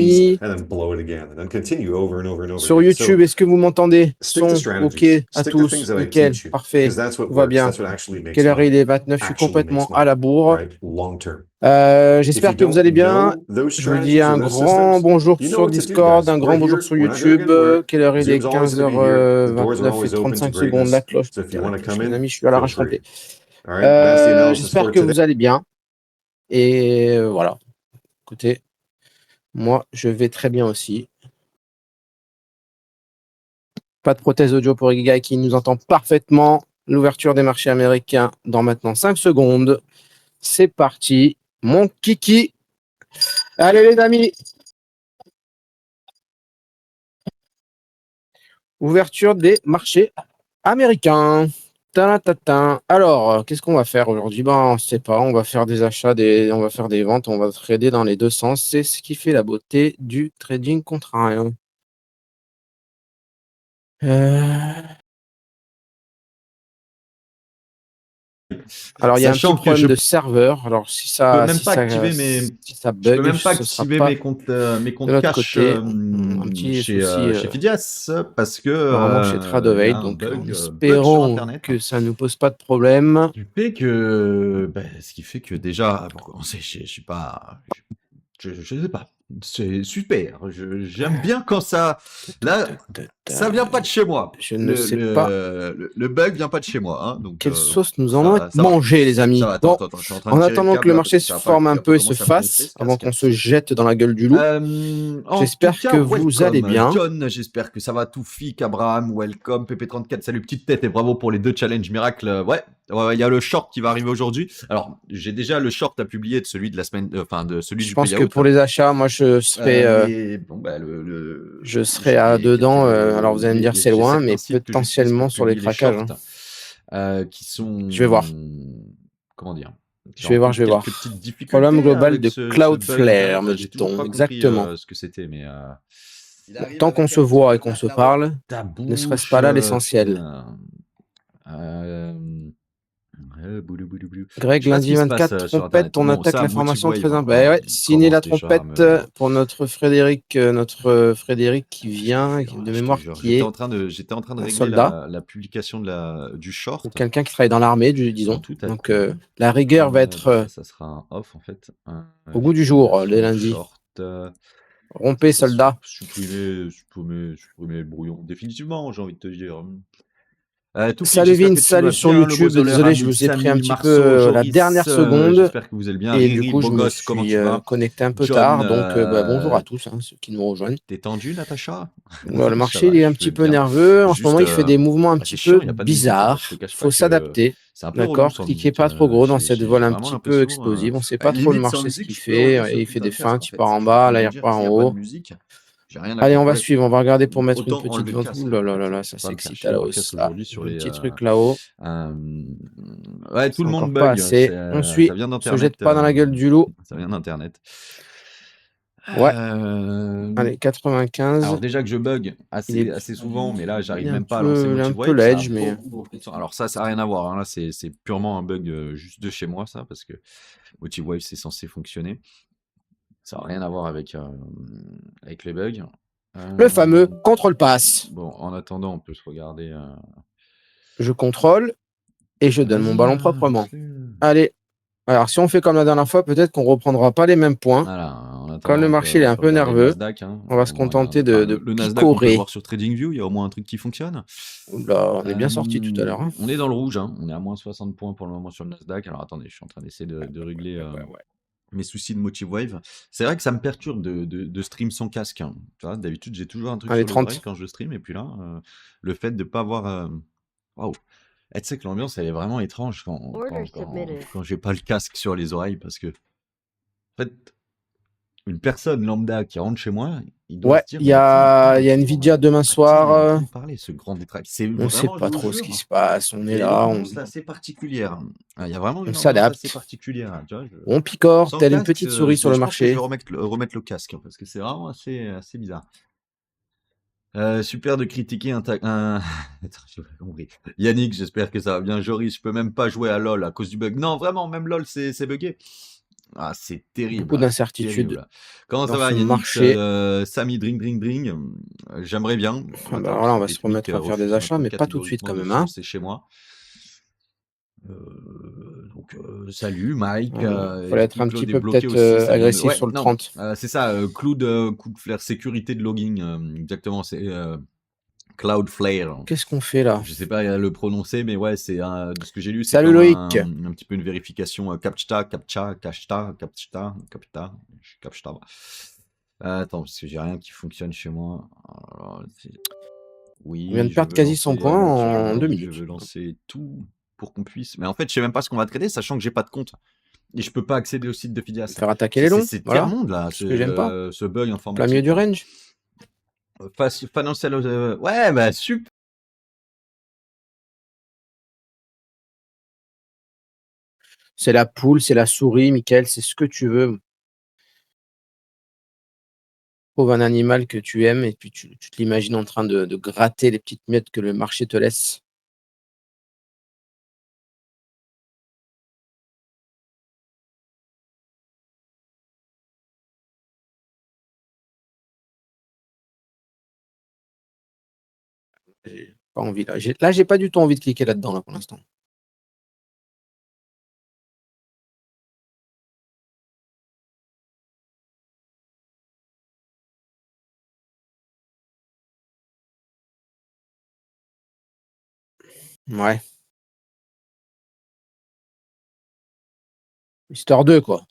Oui. and then blow it again, and then continue over and over and over Sur again. So YouTube, est-ce que vous m'entendez? stick to Son, ok, strategies. à Stick to things tous, that I nickel, teach you, parfait, because that's what tout va works. bien. That's what actually makes Quelle heure il money. est? 29, je suis Actually makes complètement à money, la bourre. right? Long term. If J'espère you que vous allez don't bien. know those Je vous dis strategies or un those grand systems, bonjour you know sur what to do, Discord, guys. un We're grand bonjour here. sur We're not here to YouTube. get anywhere. Quelle heure il est? Zoom's always going to be here. The doors are 15h29 et always open to 35 secondes. La greatness. cloche. So if you Putain, la want to cloche, come les in, amis, je suis à feel l'arrache free. complet. All right, that's the analysis J'espère for que today. vous allez bien. Et voilà. Écoutez, moi, je vais très bien aussi. Pas de prothèse audio pour Ikigai qui nous entend parfaitement. L'ouverture des marchés américains dans maintenant 5 secondes. C'est parti. Mon kiki. Allez les amis. Ouverture des marchés américains. Ta-ta-ta. Alors, qu'est-ce qu'on va faire aujourd'hui? Ben, on ne sait pas. On va faire des achats, on va faire des ventes, on va trader dans les deux sens. C'est ce qui fait la beauté du trading contrarié. Alors, il y a un petit Sachant que problème je de serveur. Alors, si peux ça, même si pas ça, activer si ça je peux bug, même pas ce sera activer pas mes comptes de notre cash côté. Un petit chez souci Fidias parce que apparemment chez il y Tradovate. a un Donc, bug, en bug sur espérant Internet. que ça ne pose pas de problème. Ce qui fait que déjà, pour commencer, je suis pas, je sais pas. C'est super. J'aime bien quand ça. Là, ça vient pas de chez moi. Je ne sais pas Le bug vient pas de chez moi. Hein, donc, quelle sauce nous allons manger, les amis. Ça va, attends, Bon, je suis en train en de tirer attendant le que le câble, marché parce se ça va forme pas- un il va peu pas et se commencer à me gonfler, fasse, ce avant casque. qu'on se jette dans la gueule du loup, En j'espère tout cas, que vous allez welcome, bien. John, j'espère que ça va tout fic, Abraham, welcome, PP34, salut petite tête et bravo pour les 2 challenges miracles. Ouais, il y a le short qui va arriver aujourd'hui. Alors, j'ai déjà le short à publier de celui de la semaine, de celui Je du pense que payout. pour les achats, moi je serai, Mais bon, je serai à dedans. Alors vous allez me dire c'est loin, mais que potentiellement sur les craquages. Qui sont. Je vais voir. Comment dire? Je vais voir. Quelques petites difficultés Problème global avec de ce Cloudflare, bug. me J'ai toujours dit-on. pas Exactement. compris ce que c'était, mais Tant qu'on se voit et qu'on se parle, ne serait-ce pas là l'essentiel. Greg, lundi 24, trompette, on attaque l'information très importante. Ouais, signez la trompette pour notre Frédéric qui vient, de mémoire qui est J'étais en train de régler soldat. la publication du short. Ou quelqu'un qui travaille dans l'armée, disons. Tout à Donc coup. la rigueur va être ça sera un off en fait. au goût du jour, les lundis. Short, rompez, soldats. Supprimer le brouillon. Définitivement, j'ai envie de te dire. Salut Vince, salut sur YouTube. Désolé, je vous ai pris un petit peu la dernière seconde. J'espère que vous allez bien. Et Riri, du coup, je me gosse, comment suis tu vas connecté un peu John, tard. Donc, bonjour à tous ceux qui nous rejoignent. T'es tendu, Natacha? Le marché, il est un petit peu nerveux. En ce moment, il fait des mouvements un petit peu bizarres. Il faut s'adapter. D'accord, cliquez pas trop gros dans cette voile un petit peu explosive. On ne sait pas trop le marché ce qu'il fait. Et il fait des feintes, il part en bas, là il repart en haut. Allez, on va suivre, on va regarder pour mettre une petite vente. Ouh là là là, ça s'excite à la hausse. Ah, le petit truc là-haut. Ouais, tout le monde pas bug. assez. On suit, on se jette pas dans la gueule du loup. Ça vient d'Internet. Ouais. Allez, 95. Alors déjà que je bug assez souvent, mais là j'arrive même pas à lancer un Motivate. peu ledge, mais alors ça n'a rien à voir. Hein. Là c'est purement un bug juste de chez moi, ça, parce que Motivate c'est censé fonctionner. Ça n'a rien à voir avec les bugs. Le fameux contrôle passe. Bon, en attendant, on peut se regarder. Je contrôle et je donne mon ballon proprement. Allez. Alors, si on fait comme la dernière fois, peut-être qu'on ne reprendra pas les mêmes points. Voilà, quand le marché est un peu nerveux, Nasdaq, hein, on va se contenter de le Nasdaq, on peut le voir sur TradingView, il y a au moins un truc qui fonctionne. Oula, on est bien sorti tout à l'heure. Hein. On est dans le rouge, hein. On est à moins 60 points pour le moment sur le Nasdaq. Alors attendez, je suis en train d'essayer de régler mes soucis de Motivate. C'est vrai que ça me perturbe de stream sans casque. Hein. Tu vois, d'habitude, j'ai toujours un truc sur 30. l'oreille quand je stream, et puis là, le fait de ne pas avoir... Waouh. Tu sais que l'ambiance, elle est vraiment étrange quand j'ai pas le casque sur les oreilles, parce que, en fait, une personne lambda qui rentre chez moi, il doit se dire... il y a Nvidia demain soir. Parler, ce grand détail. On ne sait pas trop ce qui se passe. On est là. C'est assez particulière. Il y a vraiment une ambiance assez particulière. Tu vois, on picore, telle une petite souris sur le marché. Je vais remettre le casque, parce que c'est vraiment assez bizarre. Super de critiquer un... Attends, j'ai pas compris. Yannick, j'espère que ça va bien. Joris, je peux même pas jouer à LoL à cause du bug. Non, vraiment, même LoL, c'est bugué. Ah, c'est terrible, Beaucoup d'incertitudes terrible. Comment ça dans va, ce Yannick? marché. Samy, dring, dring, dring. J'aimerais bien. Ah bah Attends, voilà, parce on que va se Rythmique remettre à faire des refuse achats, maintenant mais pas tout de suite catégoriquement quand de même, se hein. lancer chez moi. Donc, salut, Mike. Et Fallait du être coup, un petit Claude est peu bloqué peut-être aussi. Ça vient de. agressif Ouais, sur le non, 30. c'est ça. Cloudflare sécurité de logging. Exactement, c'est Cloudflare. Qu'est-ce qu'on fait là? Je sais pas le prononcer, mais ouais, c'est de ce que j'ai lu, c'est Salut comme Loïc. un petit peu une vérification captcha, captcha, cacheta, captcha, capta, captcha. Attends, parce que j'ai rien qui fonctionne chez moi. Alors, On vient de oui, je perdre veux quasi 100 lancer, points en 2 je minutes. veux lancer tout pour qu'on puisse. Mais en fait, je sais même pas ce qu'on va trader, sachant que j'ai pas de compte. Et je peux pas accéder au site de Me Phidias. faire attaquer les longs, C'est voilà. tiers-monde là, Ce que j'aime pas. ce bug Plein milieu informatique du là. range. Financial, ouais, bah super. C'est la poule, c'est la souris, Michael, c'est ce que tu veux. Trouve un animal que tu aimes et puis tu te l'imagines en train de gratter les petites miettes que le marché te laisse. J'ai pas envie là. J'ai pas du tout envie de cliquer là-dedans là pour l'instant. Ouais. Histoire 2 quoi.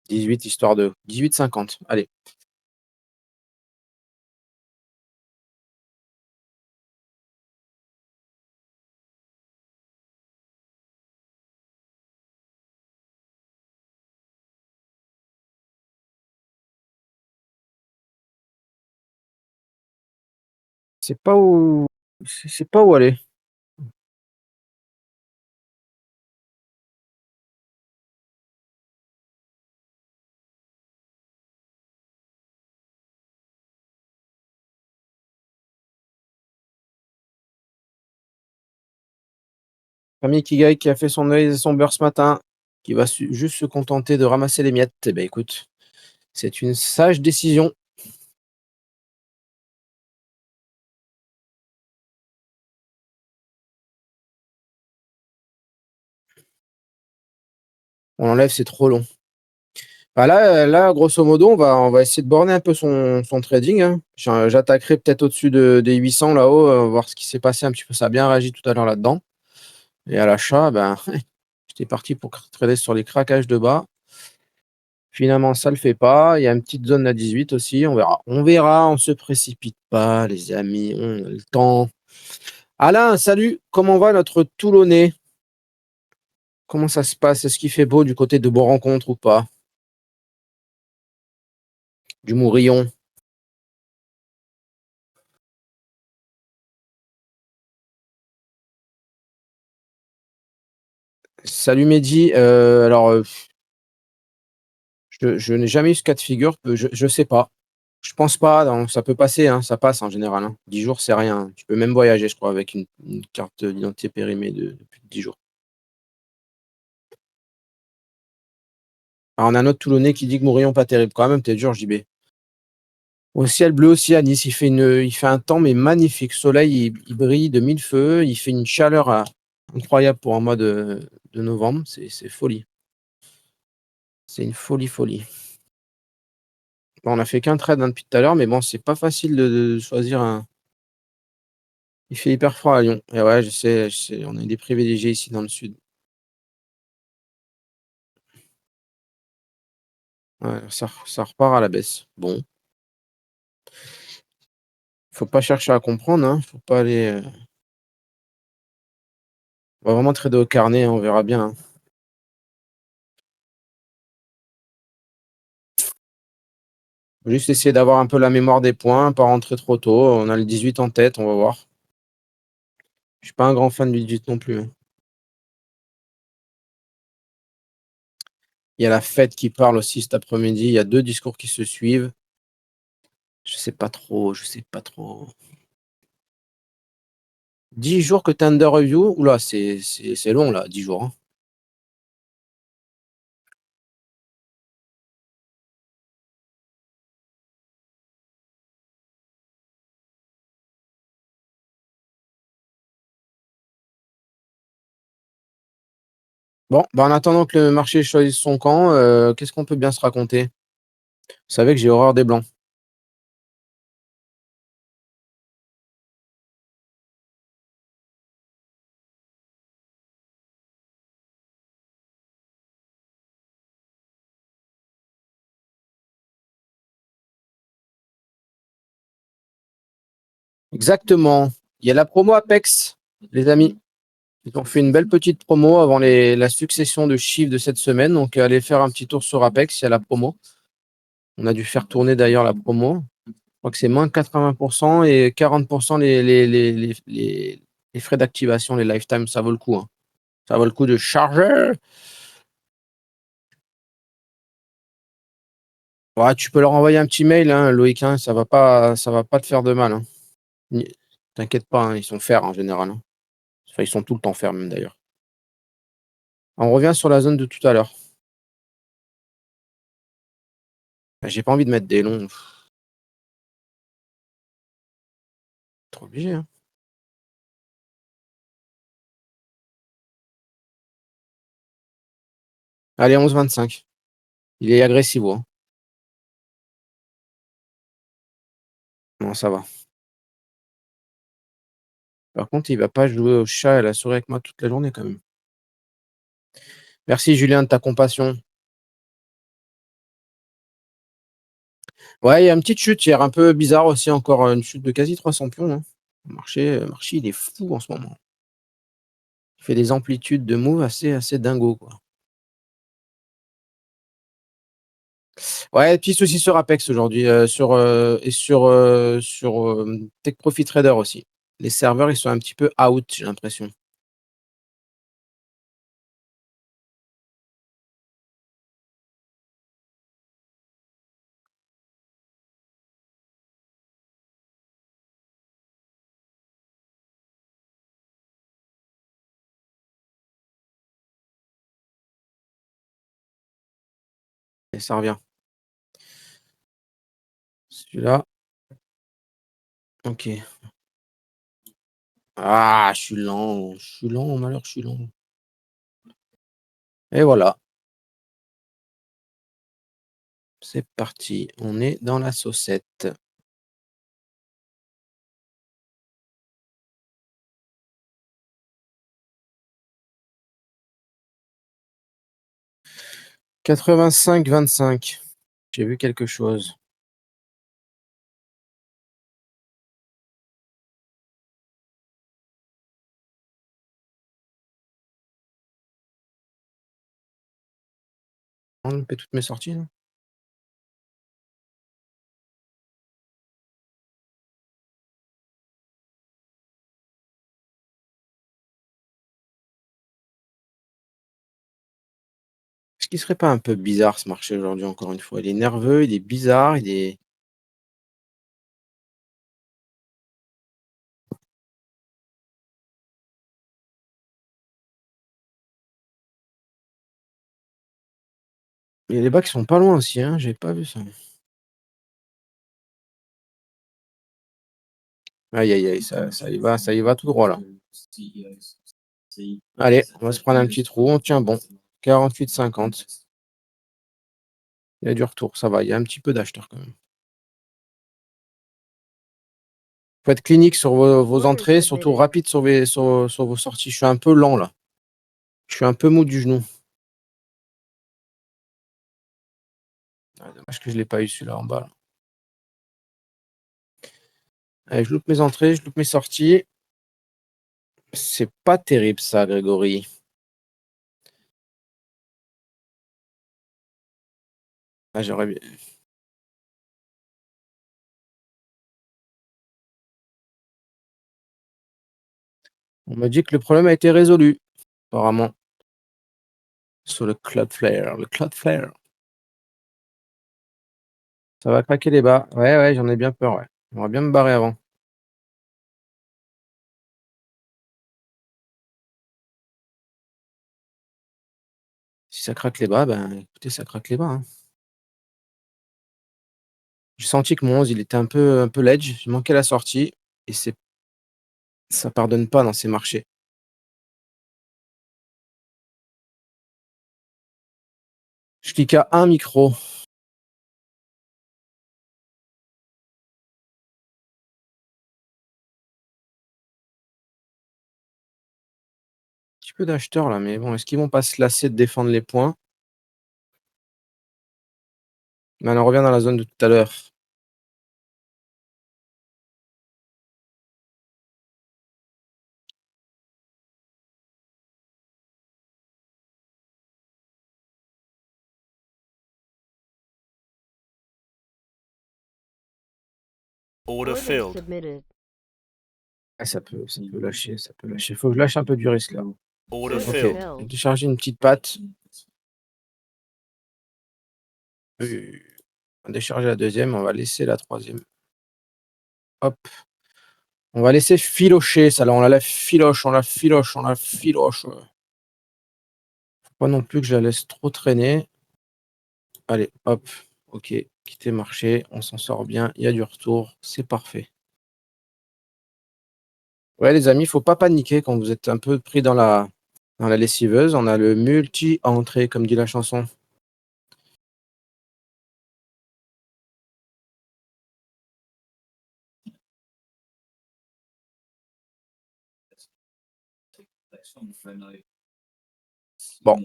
18 histoire 2. 18,50. Allez. C'est pas où c'est pas où aller. Famille Kigai qui a fait son œil et son beurre ce matin, qui va juste se contenter de ramasser les miettes. Eh ben écoute, c'est une sage décision. On enlève, c'est trop long. Bah là, grosso modo, on va essayer de borner un peu son trading, hein. J'attaquerai peut-être au-dessus des 800 là-haut, voir ce qui s'est passé un petit peu. Ça a bien réagi tout à l'heure là-dedans. Et à l'achat, ben, j'étais parti pour trader sur les craquages de bas. Finalement, ça le fait pas. Il y a une petite zone à 18 aussi. On verra. On verra. On se précipite pas, les amis. On a le temps. Alain, salut. Comment va notre Toulonnais? Comment ça se passe? Est-ce qu'il fait beau du côté de Beau-Rencontre ou pas? Du Mourillon? Salut Mehdi. Alors, je n'ai jamais eu ce cas de figure. Je sais pas. Je pense pas. Non, ça peut passer, hein, ça passe en général, hein. 10 jours, c'est rien. Tu peux même voyager, je crois, avec une carte d'identité périmée de plus de 10 jours. Alors, on a un autre Toulonnais qui dit que Mourillon pas terrible. Quand même, t'es dur, JB. Au ciel bleu aussi à Nice, il fait un temps mais magnifique. Soleil, il brille de mille feux. Il fait une chaleur incroyable pour un mois de novembre. C'est folie. C'est une folie, folie. Bon, on a fait qu'un trade, hein, depuis tout à l'heure, mais bon, c'est pas facile de choisir un. Il fait hyper froid à Lyon. Et ouais, je sais, on a des privilégiés ici dans le sud. Ouais, ça repart à la baisse. Bon, faut pas chercher à comprendre, hein. Faut pas aller. On va vraiment trader au carnet, hein, on verra bien, hein. Faut juste essayer d'avoir un peu la mémoire des points, pas rentrer trop tôt. On a le 18 en tête, on va voir. Je suis pas un grand fan du 18 non plus, hein. Il y a la fête qui parle aussi cet après-midi. Il y a 2 discours qui se suivent. Je sais pas trop, je sais pas trop. 10 jours que tu as under review? Ouh là, c'est long là, 10 jours, hein. Bon, bah, en attendant que le marché choisisse son camp, qu'est-ce qu'on peut bien se raconter? Vous savez que j'ai horreur des blancs. Exactement. Il y a la promo Apex, les amis. Ils ont fait une belle petite promo avant la succession de chiffres de cette semaine. Donc, allez faire un petit tour sur Apex, il y a la promo. On a dû faire tourner d'ailleurs la promo. Je crois que c'est moins 80% et 40% les frais d'activation, les lifetime, ça vaut le coup, hein. Ça vaut le coup de charger. Ouais, tu peux leur envoyer un petit mail, hein, Loïc, hein, ça va pas te faire de mal, hein. T'inquiète pas, hein, ils sont fer en général, hein. Enfin, ils sont tout le temps fer même d'ailleurs. On revient sur la zone de tout à l'heure. J'ai pas envie de mettre des longs. Trop obligé, hein. Allez, 11,25. Il est agressif, hein. Non, ça va. Par contre, il va pas jouer au chat et à la souris avec moi toute la journée quand même. Merci Julien de ta compassion. Ouais, il y a une petite chute hier, un peu bizarre aussi, encore une chute de quasi 300 pions, hein. Le marché, il est fou en ce moment. Il fait des amplitudes de move assez dingo, quoi. Ouais, petit souci sur Apex aujourd'hui, sur Tech Profit Trader aussi. Les serveurs, ils sont un petit peu out, j'ai l'impression. Et ça revient. Celui-là, OK. Ah, je suis lent, malheur, je suis lent. Et voilà, c'est parti, on est dans la saucette. « 85,25 ». J'ai vu quelque chose. On loupé toutes mes sorties, là? Est-ce qu'il serait pas un peu bizarre ce marché aujourd'hui, encore une fois? Il est nerveux, il est bizarre, il est il y a des bas qui sont pas loin aussi, hein, j'ai pas vu ça. Aïe, aïe, aïe, ça y va tout droit, là. Allez, on va se prendre un petit trou, on tient bon. 48,50. Il y a du retour, ça va, il y a un petit peu d'acheteurs quand même. Faut être clinique sur vos entrées, surtout rapide sur vos sorties. Je suis un peu lent, là. Je suis un peu mou du genou. Ah, dommage que je l'ai pas eu celui-là en bas, là. Allez, je loupe mes entrées, je loupe mes sorties. C'est pas terrible ça, Grégory. Ah, j'aurais bien. On m'a dit que le problème a été résolu, apparemment. Sur le Cloudflare. Le Cloudflare. Ça va craquer les bas. Ouais, ouais, j'en ai bien peur, ouais. J'aimerais bien me barrer avant. Si ça craque les bas, ben écoutez, ça craque les bas, hein. J'ai senti que mon 11, il était un peu ledge, il manquait la sortie et ça pardonne pas dans ces marchés. Je clique à un micro. Un petit peu d'acheteurs là, mais bon, est-ce qu'ils vont pas se lasser de défendre les points? Mais on revient dans la zone de tout à l'heure. Order filled. Ah, ça peut lâcher, ça peut lâcher. Faut que je lâche un peu du risque là. Order Ok, filled. j'ai déchargé une petite patte. On va décharger la deuxième, on va laisser la troisième. Hop. On va laisser filocher ça là, on la filoche, on la filoche, on la filoche. Faut pas non plus que je la laisse trop traîner. Allez, hop. Ok, quitter marché, on s'en sort bien, il y a du retour, c'est parfait. Ouais les amis, faut pas paniquer quand vous êtes un peu pris dans la lessiveuse. On a le multi-entrée, comme dit la chanson. Bon,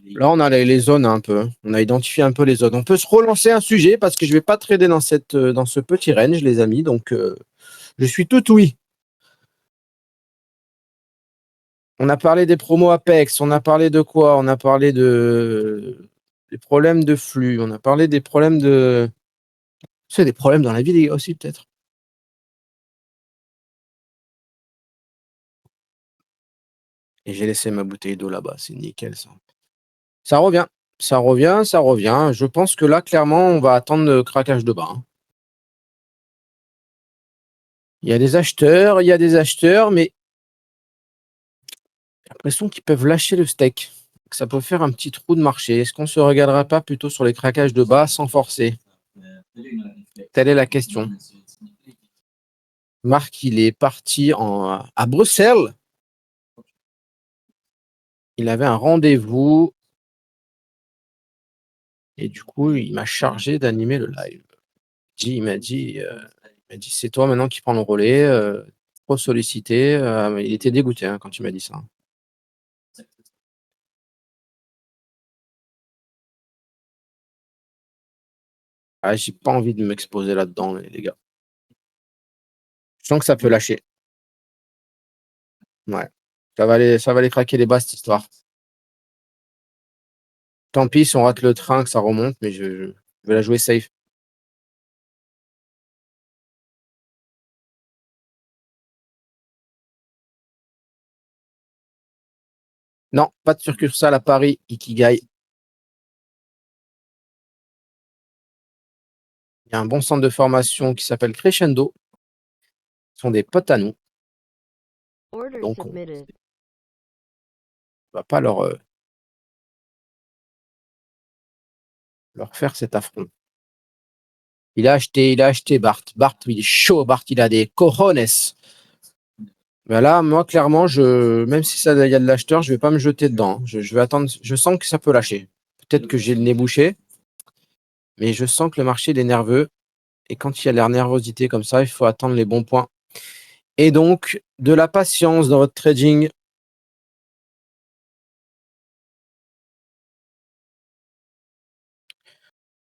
là on a les zones un peu. On a identifié un peu les zones. On peut se relancer un sujet parce que je vais pas trader dans ce petit range, les amis. Donc je suis tout oui. On a parlé des promos Apex, on a parlé de quoi? On a parlé des problèmes de flux, on a parlé des problèmes de. C'est des problèmes dans la vie, les gars, aussi, peut-être. Et j'ai laissé ma bouteille d'eau là-bas, c'est nickel ça. Ça revient, ça revient, ça revient. Je pense que là, clairement, on va attendre le craquage de bas. Hein. Il y a des acheteurs, mais j'ai l'impression qu'ils peuvent lâcher le steak. Ça peut faire un petit trou de marché. Est-ce qu'on ne se regarderait pas plutôt sur les craquages de bas sans forcer? Telle est la question. Marc, il est parti à Bruxelles. Il avait un rendez-vous. Et du coup, il m'a chargé d'animer le live. Il m'a dit, c'est toi maintenant qui prends le relais. Trop sollicité. Il était dégoûté hein, quand il m'a dit ça. Ah, j'ai pas envie de m'exposer là-dedans, les gars. Je sens que ça peut lâcher. Ouais. Ça va aller craquer les bas, cette histoire. Tant pis si on rate le train, que ça remonte, mais je vais la jouer safe. Non, pas de succursale à Paris, Ikigai. Il y a un bon centre de formation qui s'appelle Crescendo. Ce sont des potes à nous. Donc, on ne va pas leur faire cet affront. Il a acheté, Bart. Bart, il est chaud, Bart, il a des cojones. Mais là, moi, clairement, même si il y a de l'acheteur, je ne vais pas me jeter dedans. Je vais attendre. Je sens que ça peut lâcher. Peut-être que j'ai le nez bouché, mais je sens que le marché est nerveux. Et quand il y a la nervosité comme ça, il faut attendre les bons points. Et donc, de la patience dans votre trading.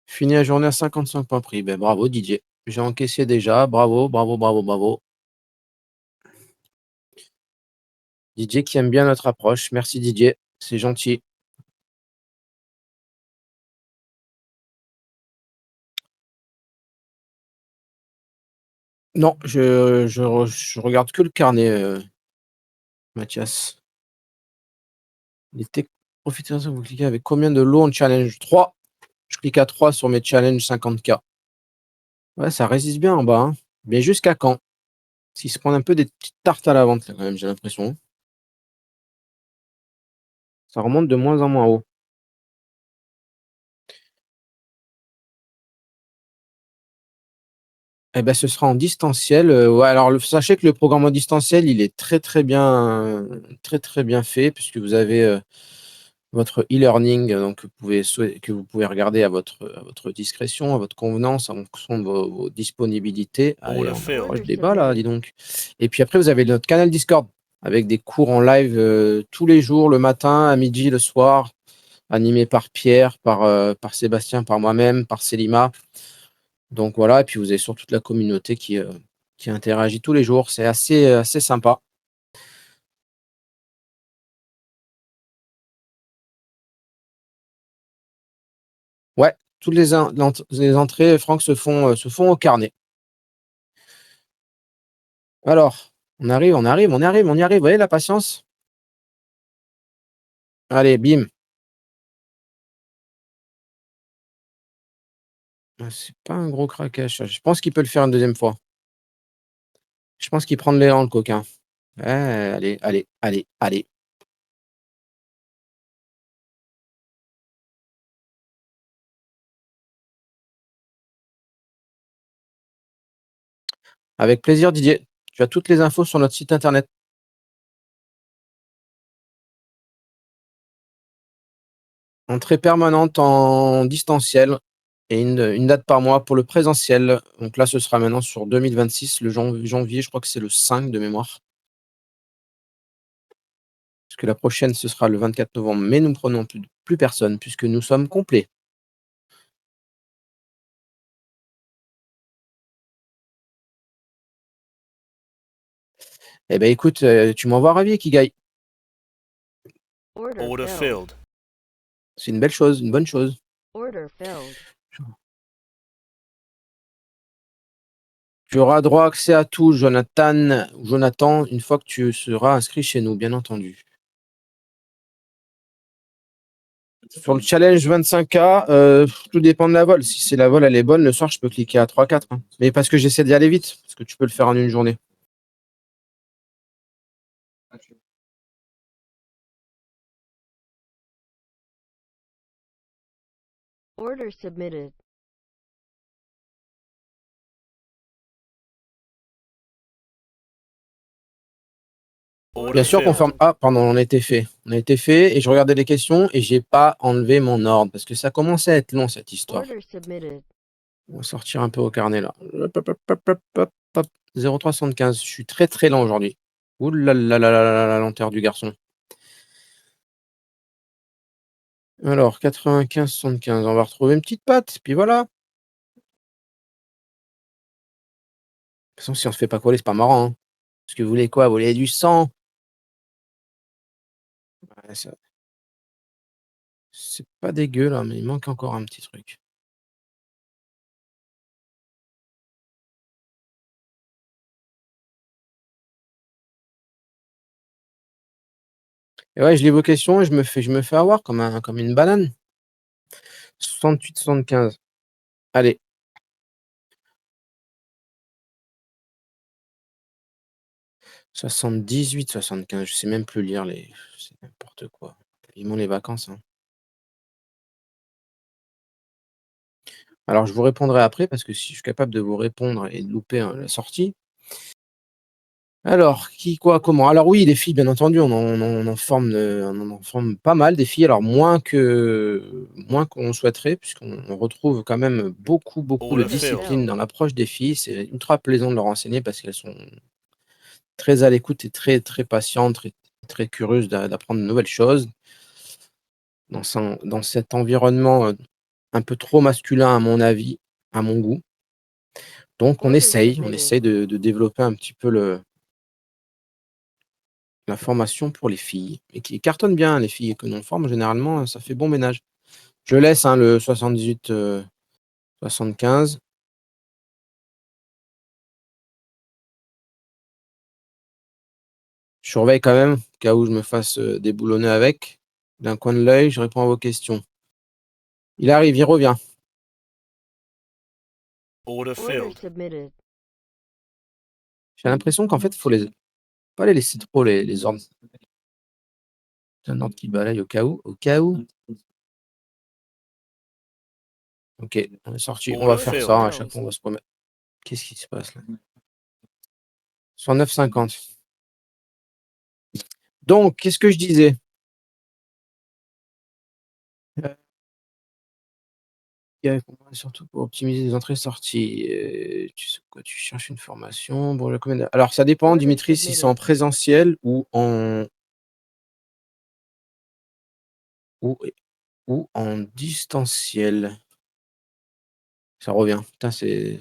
Fini la journée à 55 points prix. Ben, bravo Didier. J'ai encaissé déjà. Bravo, bravo, bravo, bravo. Didier qui aime bien notre approche. Merci Didier. C'est gentil. Non, je regarde que le carnet, Mathias. Les tech profiteurs, vous cliquez avec combien de lots en challenge? 3. Je clique à 3 sur mes challenges 50K. Ouais, ça résiste bien en bas. Hein. Mais jusqu'à quand? S'ils se prennent un peu des petites tartes à la vente, là, quand même, j'ai l'impression. Ça remonte de moins en moins haut. Eh ben, ce sera en distanciel. Ouais, alors, sachez que le programme en distanciel, il est très très bien fait, puisque vous avez votre e-learning, donc que vous pouvez regarder à votre discrétion, à votre convenance, en fonction de vos disponibilités. Allez, on est proche des bas là, dis donc. Et puis après, vous avez notre canal Discord avec des cours en live tous les jours, le matin, à midi, le soir, animés par Pierre, par Sébastien, par moi-même, par Selima. Donc voilà, et puis vous avez surtout toute la communauté qui interagit tous les jours. C'est assez sympa. Ouais, toutes les entrées, Franck, se font au carnet. Alors, on y arrive. Vous voyez la patience? Allez, bim. C'est pas un gros craquage, ça. Je pense qu'il peut le faire une deuxième fois. Je pense qu'il prend de l'élan, le coquin. Allez. Avec plaisir, Didier. Tu as toutes les infos sur notre site internet. Entrée permanente en distanciel et une date par mois pour le présentiel. Donc là, ce sera maintenant sur 2026, le janvier, je crois que c'est le 5 de mémoire. Parce que la prochaine, ce sera le 24 novembre, mais nous ne prenons plus personne puisque nous sommes complets. Eh ben écoute, tu m'envoies ravi, Kigai. Order filled. C'est une belle chose, une bonne chose. Order filled. Tu auras droit accès à tout, Jonathan, une fois que tu seras inscrit chez nous, bien entendu. Sur le challenge 25K, tout dépend de la vol. Si c'est la vol, elle est bonne, le soir, je peux cliquer à 3-4. Hein. Mais parce que j'essaie d'y aller vite, parce que tu peux le faire en une journée. Order submitted. Bien sûr, conforme. Ah, pardon, on a été fait. Et je regardais les questions et j'ai pas enlevé mon ordre parce que ça commençait à être long cette histoire. Order submitted. On va sortir un peu au carnet là. 0,375. Je suis très très lent aujourd'hui. Ouh là là là là là, la lenteur du garçon. Alors, 95,75. On va retrouver une petite patte, puis voilà. De toute façon, si on se fait pas coller, c'est pas marrant. Hein. Parce que vous voulez quoi? Vous voulez du sang? Ouais, c'est pas dégueu là, mais il manque encore un petit truc. Et ouais, je lis vos questions et je me fais avoir comme une banane. 68, 75. Allez. « 78, 75. Je sais même plus lire c'est n'importe quoi. Ils m'ont les vacances. Hein. Alors, je vous répondrai après parce que si je suis capable de vous répondre et de louper la sortie. Alors, qui, quoi, comment? Alors oui, les filles, bien entendu, on en forme pas mal des filles. Alors moins qu'on souhaiterait, puisqu'on retrouve quand même beaucoup de discipline dans l'approche des filles. C'est ultra plaisant de leur enseigner parce qu'elles sont très à l'écoute et très très patientes, très curieuses d'apprendre de nouvelles choses. Dans cet environnement un peu trop masculin à mon avis, à mon goût. Donc on essaye de développer un petit peu la formation pour les filles et qui cartonnent bien les filles que l'on forme généralement, ça fait bon ménage. Je laisse le 78, 75. Je surveille quand même, au cas où je me fasse déboulonner avec. D'un coin de l'œil, je réponds à vos questions. Il arrive, il revient. Order filled. Submitted. J'ai l'impression qu'en fait, il faut pas les laisser trop les ordres. C'est un ordre qui balaye au cas où. Ok, on est sorti. On va faire ça à chaque fois, on va se promettre. Qu'est-ce qui se passe là? 109,50. Donc, qu'est-ce que je disais? surtout pour optimiser les entrées-sorties. Tu sais quoi, tu cherches une formation. Bon, alors, ça dépend, Dimitri, si c'est en présentiel ou en distanciel. Ça revient. Putain, c'est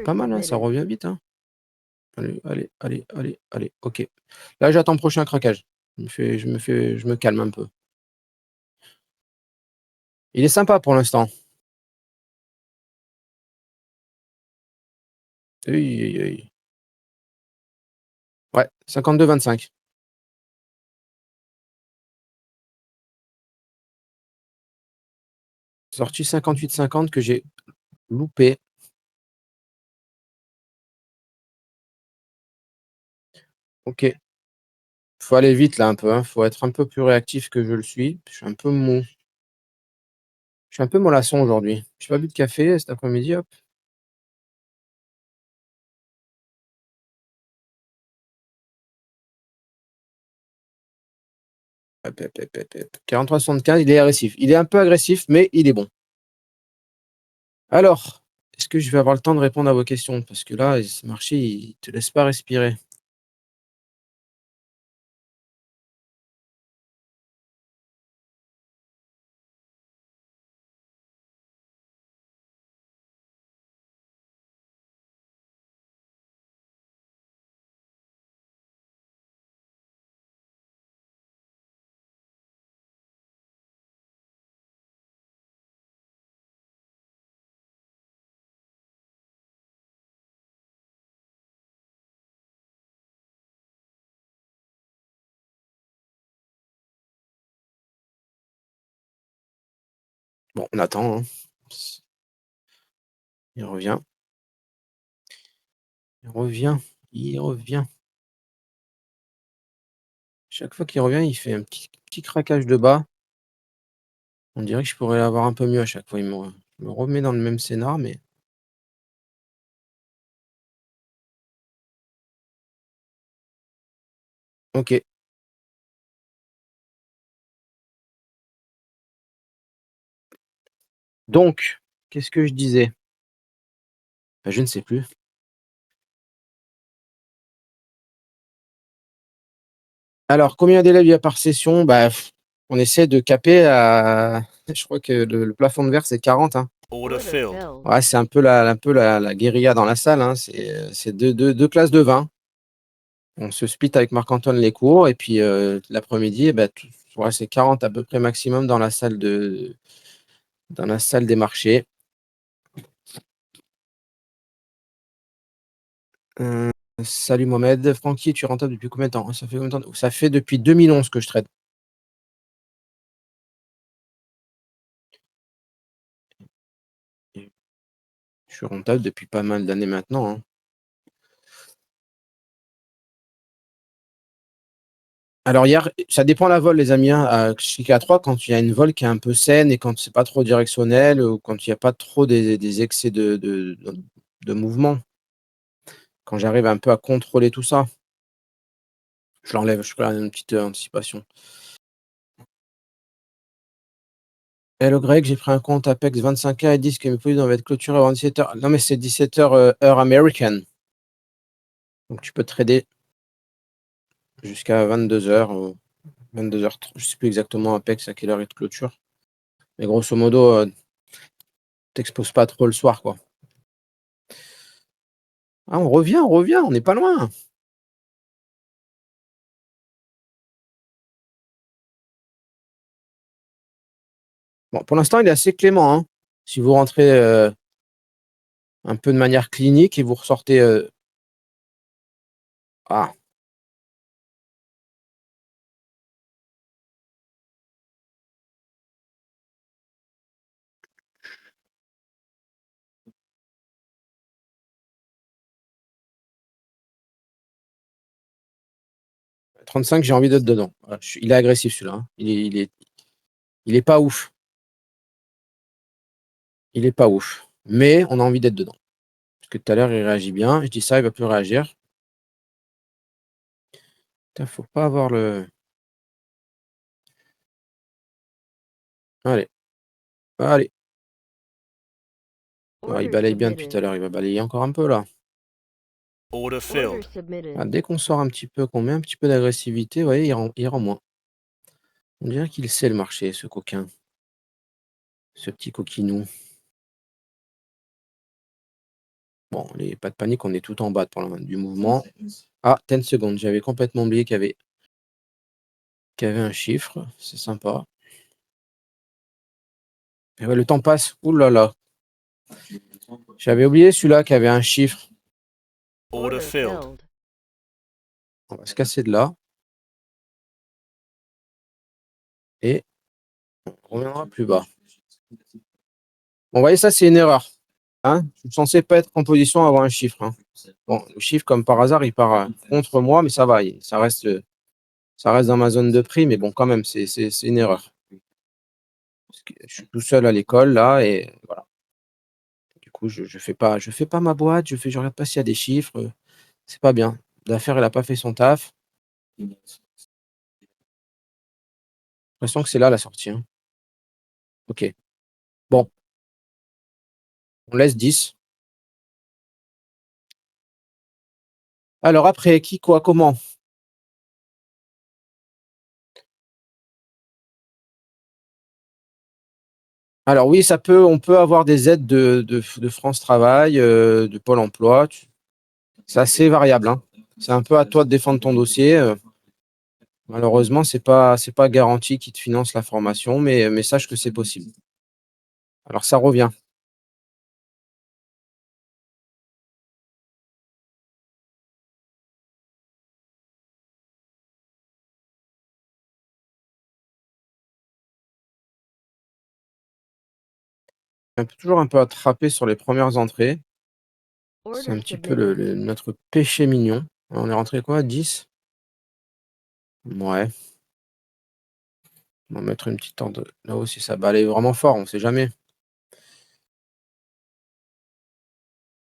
pas mal, hein, ça revient vite. Hein. Allez. OK. Là, j'attends le prochain craquage. Je me calme un peu. Il est sympa pour l'instant. Oui. Ouais, 52,25. Sorti 58,50 que j'ai loupé. OK. Faut aller vite là un peu, hein. Faut être un peu plus réactif que je le suis. Je suis un peu mou. Je suis un peu mollasson aujourd'hui. J'ai pas bu de café cet après-midi, hop. Hop. 43,75, il est agressif. Il est un peu agressif, mais il est bon. Alors, est-ce que je vais avoir le temps de répondre à vos questions? Parce que là, ce marché, il te laisse pas respirer. Bon, on attend, hein. Il revient. Il revient. Chaque fois qu'il revient, il fait un petit craquage de bas. On dirait que je pourrais avoir un peu mieux à chaque fois. Je me remet dans le même scénar, mais OK. Donc, qu'est-ce que je disais? Bah, je ne sais plus. Alors, combien d'élèves il y a par session? Bah, on essaie de caper à je crois que le plafond de verre, c'est 40, hein. Order filled. Ouais, c'est un peu la guérilla dans la salle, hein. C'est 2 classes de 20. On se split avec Marc-Antoine les cours et puis, l'après-midi, et bah, ouais, c'est 40 à peu près maximum dans la salle des marchés. Salut Mohamed. Francky, tu es rentable depuis combien de temps? Ça fait combien de temps? Ça fait depuis 2011 que je trade. Je suis rentable depuis pas mal d'années maintenant, hein. Alors hier, ça dépend la vol, les amis, hein. Chez K3, quand il y a une vol qui est un peu saine et quand c'est pas trop directionnel ou quand il y a pas trop des excès de mouvement, quand j'arrive un peu à contrôler tout ça, je l'enlève, je fais une petite anticipation. Hello Greg, j'ai pris un compte Apex 25K et disent que mes produits doivent être clôturés avant 17h. Non, mais c'est 17h heure américaine. Donc tu peux trader jusqu'à 22h, 22h30. Je sais plus exactement Apex à quelle heure il te clôture. Mais grosso modo, t'exposes pas trop le soir, quoi. Ah, on revient, on n'est pas loin. Bon, pour l'instant, il est assez clément, hein. Si vous rentrez un peu de manière clinique et vous ressortez. Ah, 35, j'ai envie d'être dedans. Voilà, il est agressif celui-là, hein. Il est pas ouf. Il est pas ouf. Mais on a envie d'être dedans. Parce que tout à l'heure, il réagit bien. Je dis ça, il va plus réagir. Putain, faut pas avoir le. Allez. Ouais, il balaye bien depuis tout à l'heure, il va balayer encore un peu là. Order Order filled. submitted. Ah, dès qu'on sort un petit peu, qu'on met un petit peu d'agressivité, vous voyez, il rend moins. On dirait qu'il sait le marché, ce coquin. Ce petit coquinou. Bon, pas de panique, on est tout en bas du mouvement. Ah, 10 secondes, j'avais complètement oublié qu'il y avait un chiffre, c'est sympa. Et ouais, le temps passe, ouh là là. J'avais oublié celui-là qui avait un chiffre. Order filled. On va se casser de là. Et on reviendra plus bas. Bon, vous voyez, ça, c'est une erreur. Hein, je suis censé pas être en position à avoir un chiffre. Hein. Bon, le chiffre, comme par hasard, il part contre moi, mais ça va, ça reste dans ma zone de prix, mais bon, quand même, c'est une erreur. Parce que je suis tout seul à l'école, là, et voilà. Du coup, je fais pas ma boîte, je regarde pas s'il y a des chiffres. C'est pas bien. L'affaire, elle a pas fait son taf. J'ai l'impression que c'est là la sortie. Hein. Ok. Bon. On laisse 10. Alors après, qui, quoi, comment? Alors oui, on peut avoir des aides de France Travail, de Pôle emploi. C'est assez variable. Hein. C'est un peu à toi de défendre ton dossier. Malheureusement, c'est pas garanti qu'ils te financent la formation, mais sache que c'est possible. Alors ça revient. Toujours un peu attrapé sur les premières entrées. C'est un petit peu notre péché mignon. On est rentré quoi, 10? Ouais. On va mettre une petite ordre là-haut si ça balaye vraiment fort, on sait jamais.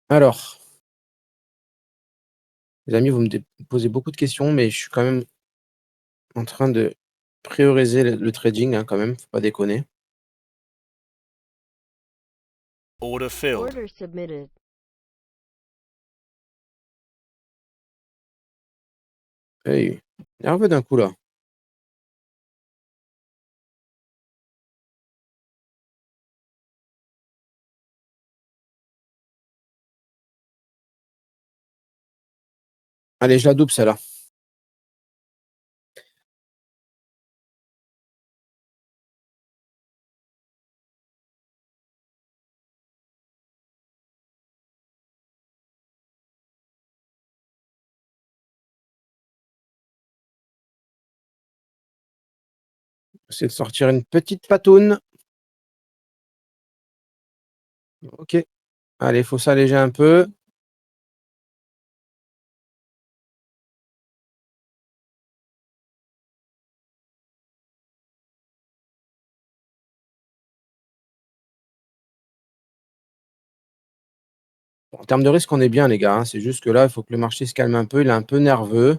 Alors, les amis, vous me posez beaucoup de questions, mais je suis quand même en train de prioriser le trading, hein, quand même, faut pas déconner. Order filled. Order submitted. Hey, nerveux d'un coup là. Allez, je la double celle-là. J'essaie de sortir une petite patoune. Ok. Allez, il faut s'alléger un peu. Bon, en termes de risque, on est bien, les gars. Hein. C'est juste que là, il faut que le marché se calme un peu. Il est un peu nerveux.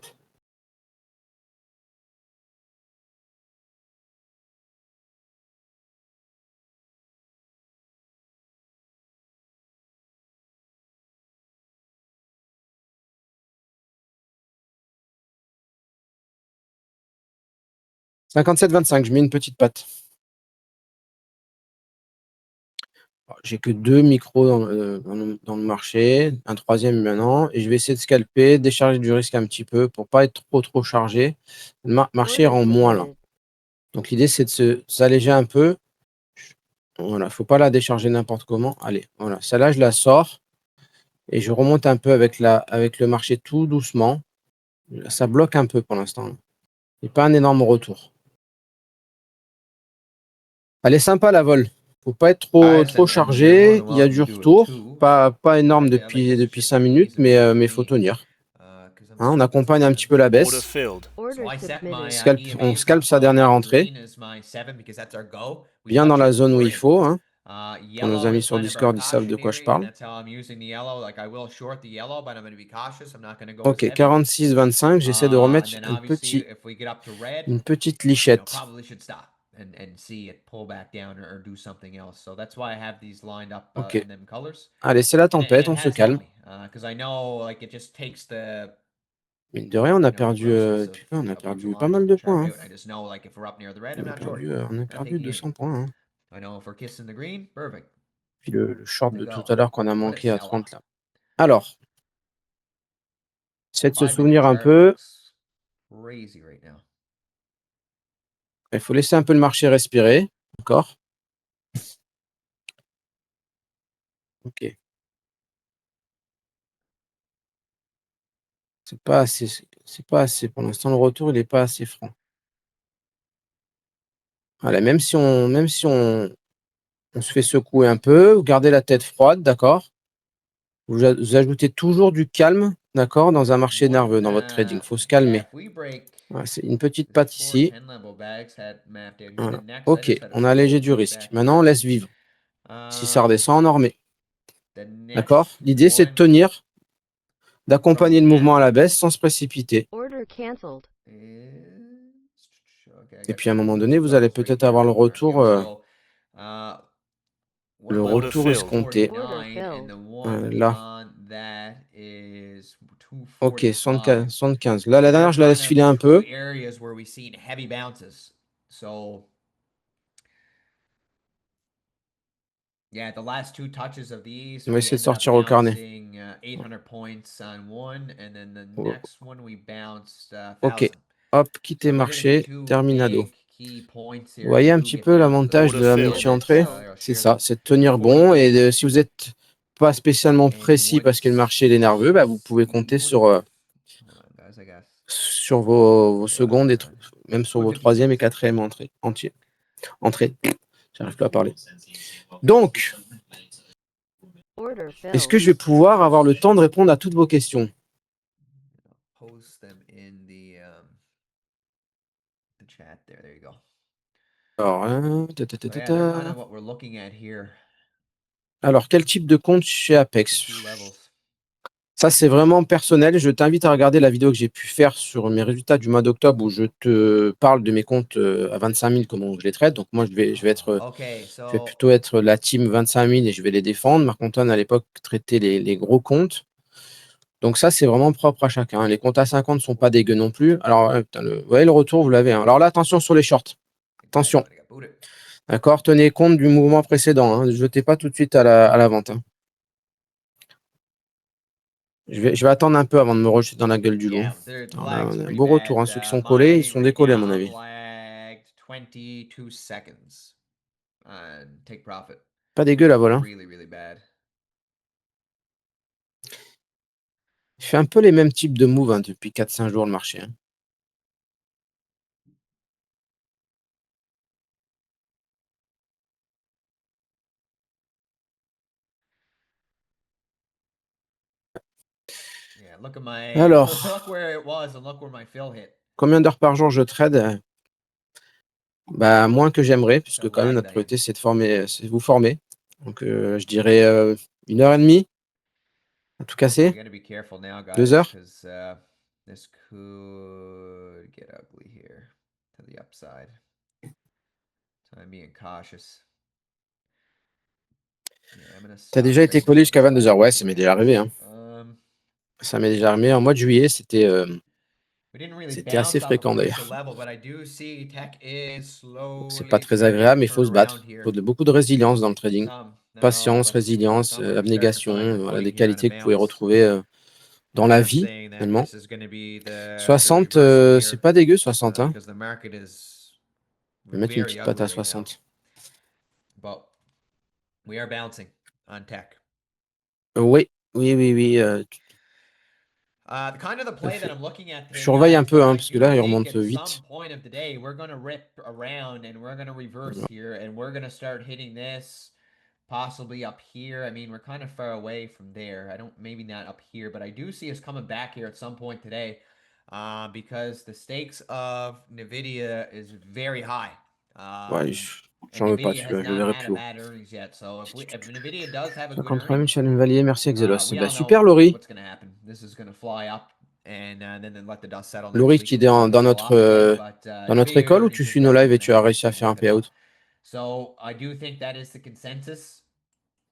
« 57,25, je mets une petite patte. J'ai que 2 micros dans le marché, un troisième maintenant, et je vais essayer de scalper, décharger du risque un petit peu pour pas être trop chargé. Le marché rend moins là. Donc l'idée, c'est de s'alléger un peu. Voilà, faut pas la décharger n'importe comment. Allez, voilà, celle-là, je la sors et je remonte un peu avec le marché tout doucement. Ça bloque un peu pour l'instant. Et pas un énorme retour. Elle est sympa la vol. Faut pas être trop chargé. Il y a du retour. Pas énorme depuis 5 minutes, mais faut tenir. Hein, on accompagne un petit peu la Order baisse. filled. Order submitted. On scalpe sa dernière entrée. Bien dans la zone où il faut. Hein. Pour nos amis sur Discord, ils savent de quoi je parle. Ok, 46,25. J'essaie de remettre une petite lichette. Ok. Allez, c'est la tempête, on se calme. Mine de rien, on a perdu, putain, on a perdu pas mal de points. Hein. On a perdu 200 points. Hein. Puis le short de tout à l'heure qu'on a manqué à 30 là. Alors, c'est de se souvenir un peu. Il faut laisser un peu le marché respirer. D'accord? Ok. C'est pas assez. C'est pas assez. Pour l'instant, le retour, il n'est pas assez franc. Voilà, même si on se fait secouer un peu, vous gardez la tête froide, d'accord? Vous ajoutez toujours du calme, d'accord, dans un marché nerveux, dans votre trading. Il faut se calmer. Voilà, c'est une petite patte ici. Voilà. Ok, on a allégé du risque. Maintenant, on laisse vivre. Si ça redescend, on en remet. D'accord? L'idée, c'est de tenir, d'accompagner le mouvement à la baisse sans se précipiter. Order cancelled. Et puis, à un moment donné, vous allez peut-être avoir le retour escompté. Order filled. Là. Ok, 75. Là, la dernière, je la laisse filer un peu. On va essayer de sortir au carnet. Ok, hop, quitter marché, terminado. Vous voyez un petit peu l'avantage de la multi-entrée? C'est ça, c'est de tenir bon. Et si vous n'êtes pas spécialement précis parce que le marché est nerveux, bah, vous pouvez compter sur vos secondes et même sur vos troisième et quatrième entrées. J'arrive pas à parler. Donc, est-ce que je vais pouvoir avoir le temps de répondre à toutes vos questions? Alors, Alors, quel type de compte chez Apex? Ça, c'est vraiment personnel. Je t'invite à regarder la vidéo que j'ai pu faire sur mes résultats du mois d'octobre où je te parle de mes comptes à 25 000, comment je les traite. Donc, moi, je vais plutôt être la team 25 000 et je vais les défendre. Marc-Antoine, à l'époque, traitait les gros comptes. Donc, ça, c'est vraiment propre à chacun. Les comptes à 50 ne sont pas dégueux non plus. Alors, vous voyez, le retour, vous l'avez. Hein. Alors là, attention sur les shorts. Attention. D'accord? Tenez compte du mouvement précédent. Hein. Ne jetez pas tout de suite à la vente. Hein. Je vais attendre un peu avant de me rejeter dans la gueule du loup. Alors là, on a un beau retour. Hein. Ceux qui sont collés, ils sont décollés, à mon avis. Pas dégueu, la vol. Hein. Il fait un peu les mêmes types de moves hein, depuis 4-5 jours, le marché. Hein. Alors, combien d'heures par jour je trade? Bah, moins que j'aimerais, puisque quand même, notre priorité, c'est de vous former. Donc, je dirais 1h30, à tout casser. 2 heures. T'as déjà été collé jusqu'à 22 heures? Ouais, ça m'est déjà arrivé. Hein. Ça m'est déjà arrivé. En mois de juillet, c'était assez fréquent d'ailleurs. C'est pas très agréable, mais il faut se battre. Il faut beaucoup de résilience dans le trading. Patience, résilience, abnégation, voilà, des qualités que vous pouvez retrouver dans la vie, finalement. 60, c'est pas dégueu, 60. Hein. Je vais mettre une petite patte à 60. Oui. Je surveille un peu, hein, parce que là, il remonte vite. Possibly up here. I mean, we're kind of far away from there. Maybe not up here, but I do see us coming back here at some point today because the stakes of NVIDIA is very high. Ouais, j'en veux pas, celui-là, je le verrai plus haut. 53 000 Challenge Valier, merci Exelos. Bah, super, Laurie. Laurie, qui est dans notre école, ou tu suis nos lives et tu as réussi à faire un payout? So I do think that is the consensus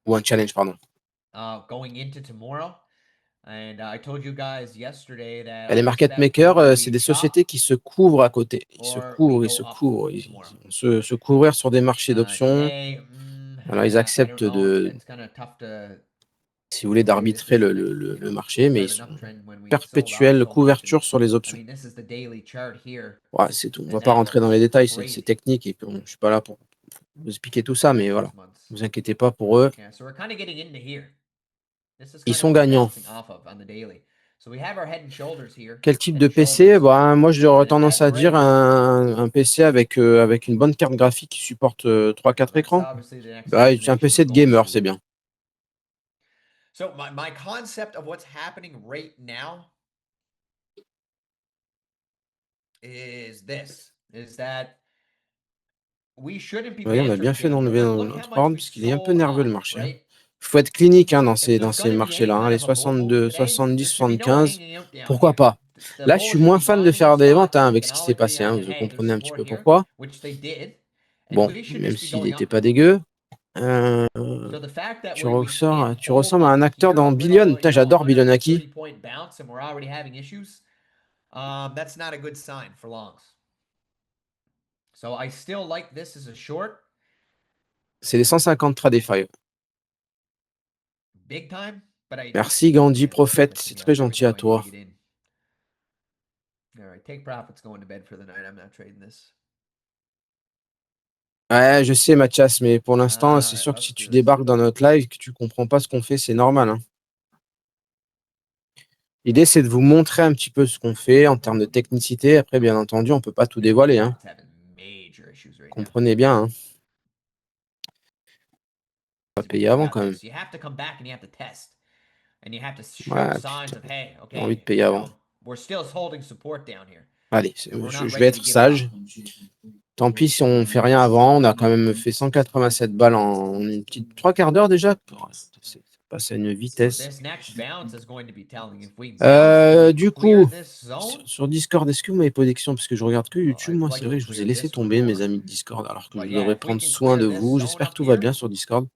Ou un challenge, pardon. going into tomorrow. And I told you guys yesterday that Les I market expect makers, either c'est we des chop sociétés qui se couvrent à côté. Ils se or we couvrent, ils go se up couvrent. Ils more. vont se couvrir sur des marchés d'options. Today, Voilà, ils I don't acceptent know. It's kind of tough to si vous voulez, d'arbitrer le marché, mais ils sont start an uptrend when we sold out perpétuelle so much. couverture sur les I options. mean, this is the daily chart here. Ouais, c'est tout. On And va pas that rentrer dans les looks détails, c'est crazy technique et puis je suis pas là pour vous expliquer tout ça, mais voilà. these months. Ne vous inquiétez pas pour eux. Yeah, so we're kind of getting into here. This is Ils kind of sont what we're gagnants. bouncing off of on the daily. So we have our head and shoulders here. Quel type Head de and PC? shoulders. Bah, moi, j'aurais tendance à That's dire great. un PC avec une bonne carte graphique qui supporte 3-4 That's écrans. obviously the next Bah, un destination PC we're de going gamer, to. c'est bien. So my concept of what's happening right now is this, is that we shouldn't be Voyez, on a bien fait banter d'enlever down. Look how notre much ordre we parce qu'il est un peu sold nerveux le off, marché. right? Il faut être clinique dans If ces there's going to be any marchés-là. kind Les of a bull move 62, today, 70, there should be no 75, hanging out down pourquoi here. pas? The Là, je bulls suis should moins be fan de buying faire these des ventes spots avec ce qui s'est acknowledging passé. that, Vous hey, there's comprenez un petit support peu here, pourquoi. which they did. And Bon, we should même just be s'il going n'était up pas now. dégueu. So the fact that Tu we can't ressembles à hold un acteur here dans with Billion. a, Putain, j'adore 130 Billionaki. point bounce and we're already having issues, that's not a good sign for longs. So I still like this as a short. C'est les 150 Tradefy. Big time, but Merci Gandhi Prophète, c'est très gentil à toi. All right, take profits going to bed for the night. I'm not trading this. Ouais, je sais Mathias, mais pour l'instant, c'est sûr que si tu débarques dans notre live, que tu comprends pas ce qu'on fait, c'est normal. Hein. L'idée, c'est de vous montrer un petit peu ce qu'on fait en termes de technicité. Après, bien entendu, on peut pas tout dévoiler. Hein. Comprenez bien. Hein. On va payer avant quand même. Ouais, j'ai envie de payer avant. Allez, je vais être sage. Tant pis si on fait rien avant. On a quand même fait 187 balles en une petite 3 quarts d'heure déjà. C'est passé à une vitesse. Du coup, sur Discord, est-ce que vous m'avez posé des questions? Parce que je regarde que YouTube. Moi, c'est vrai que je vous ai laissé tomber, mes amis de Discord, alors que je devrais prendre soin de vous. J'espère que tout va bien sur Discord.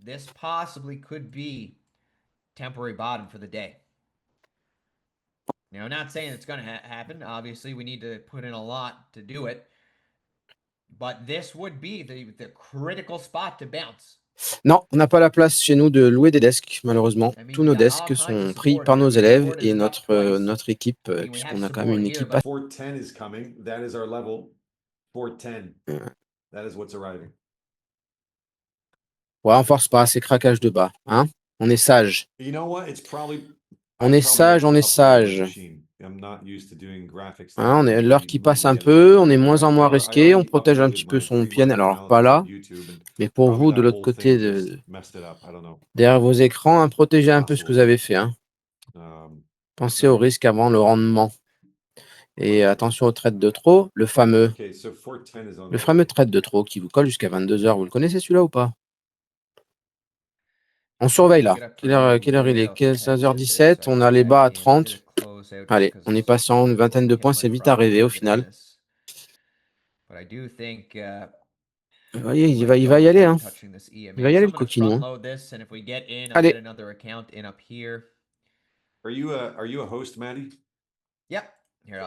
Temporary bottom for the day. Now, I'm not saying it's going to happen. Obviously, we need to put in a lot to do it. But this would be the critical spot to bounce. Non, on n'a pas la place chez nous de louer des desks, malheureusement. Tous nos desks sont pris par nos élèves et notre équipe, puisqu'on a quand même une équipe. 410 is coming. That is our level. 410. That is what's arriving. Ouais, on force pas, c'est craquage de bas. Hein, on est sage. You know what? It's probably. On est sage, on est sage. Hein, on est l'heure qui passe un peu, on est moins en moins risqué, on protège un petit peu son PN. Alors pas là, mais pour vous de l'autre côté, derrière vos écrans, hein, protégez un peu ce que vous avez fait. Hein. Pensez au risque avant le rendement. Et attention au trade de trop, le fameux trade de trop qui vous colle jusqu'à 22h. Vous le connaissez celui-là ou pas? On surveille là. Quelle heure il est? 16h17, on a les bas à 30. Allez, on est patient, une vingtaine de points, c'est vite arrivé au final. Vous voyez, il va y aller. Hein. Il va y aller le coquinou. Hein. Allez. Are you a host, Maddie? Yep. Here.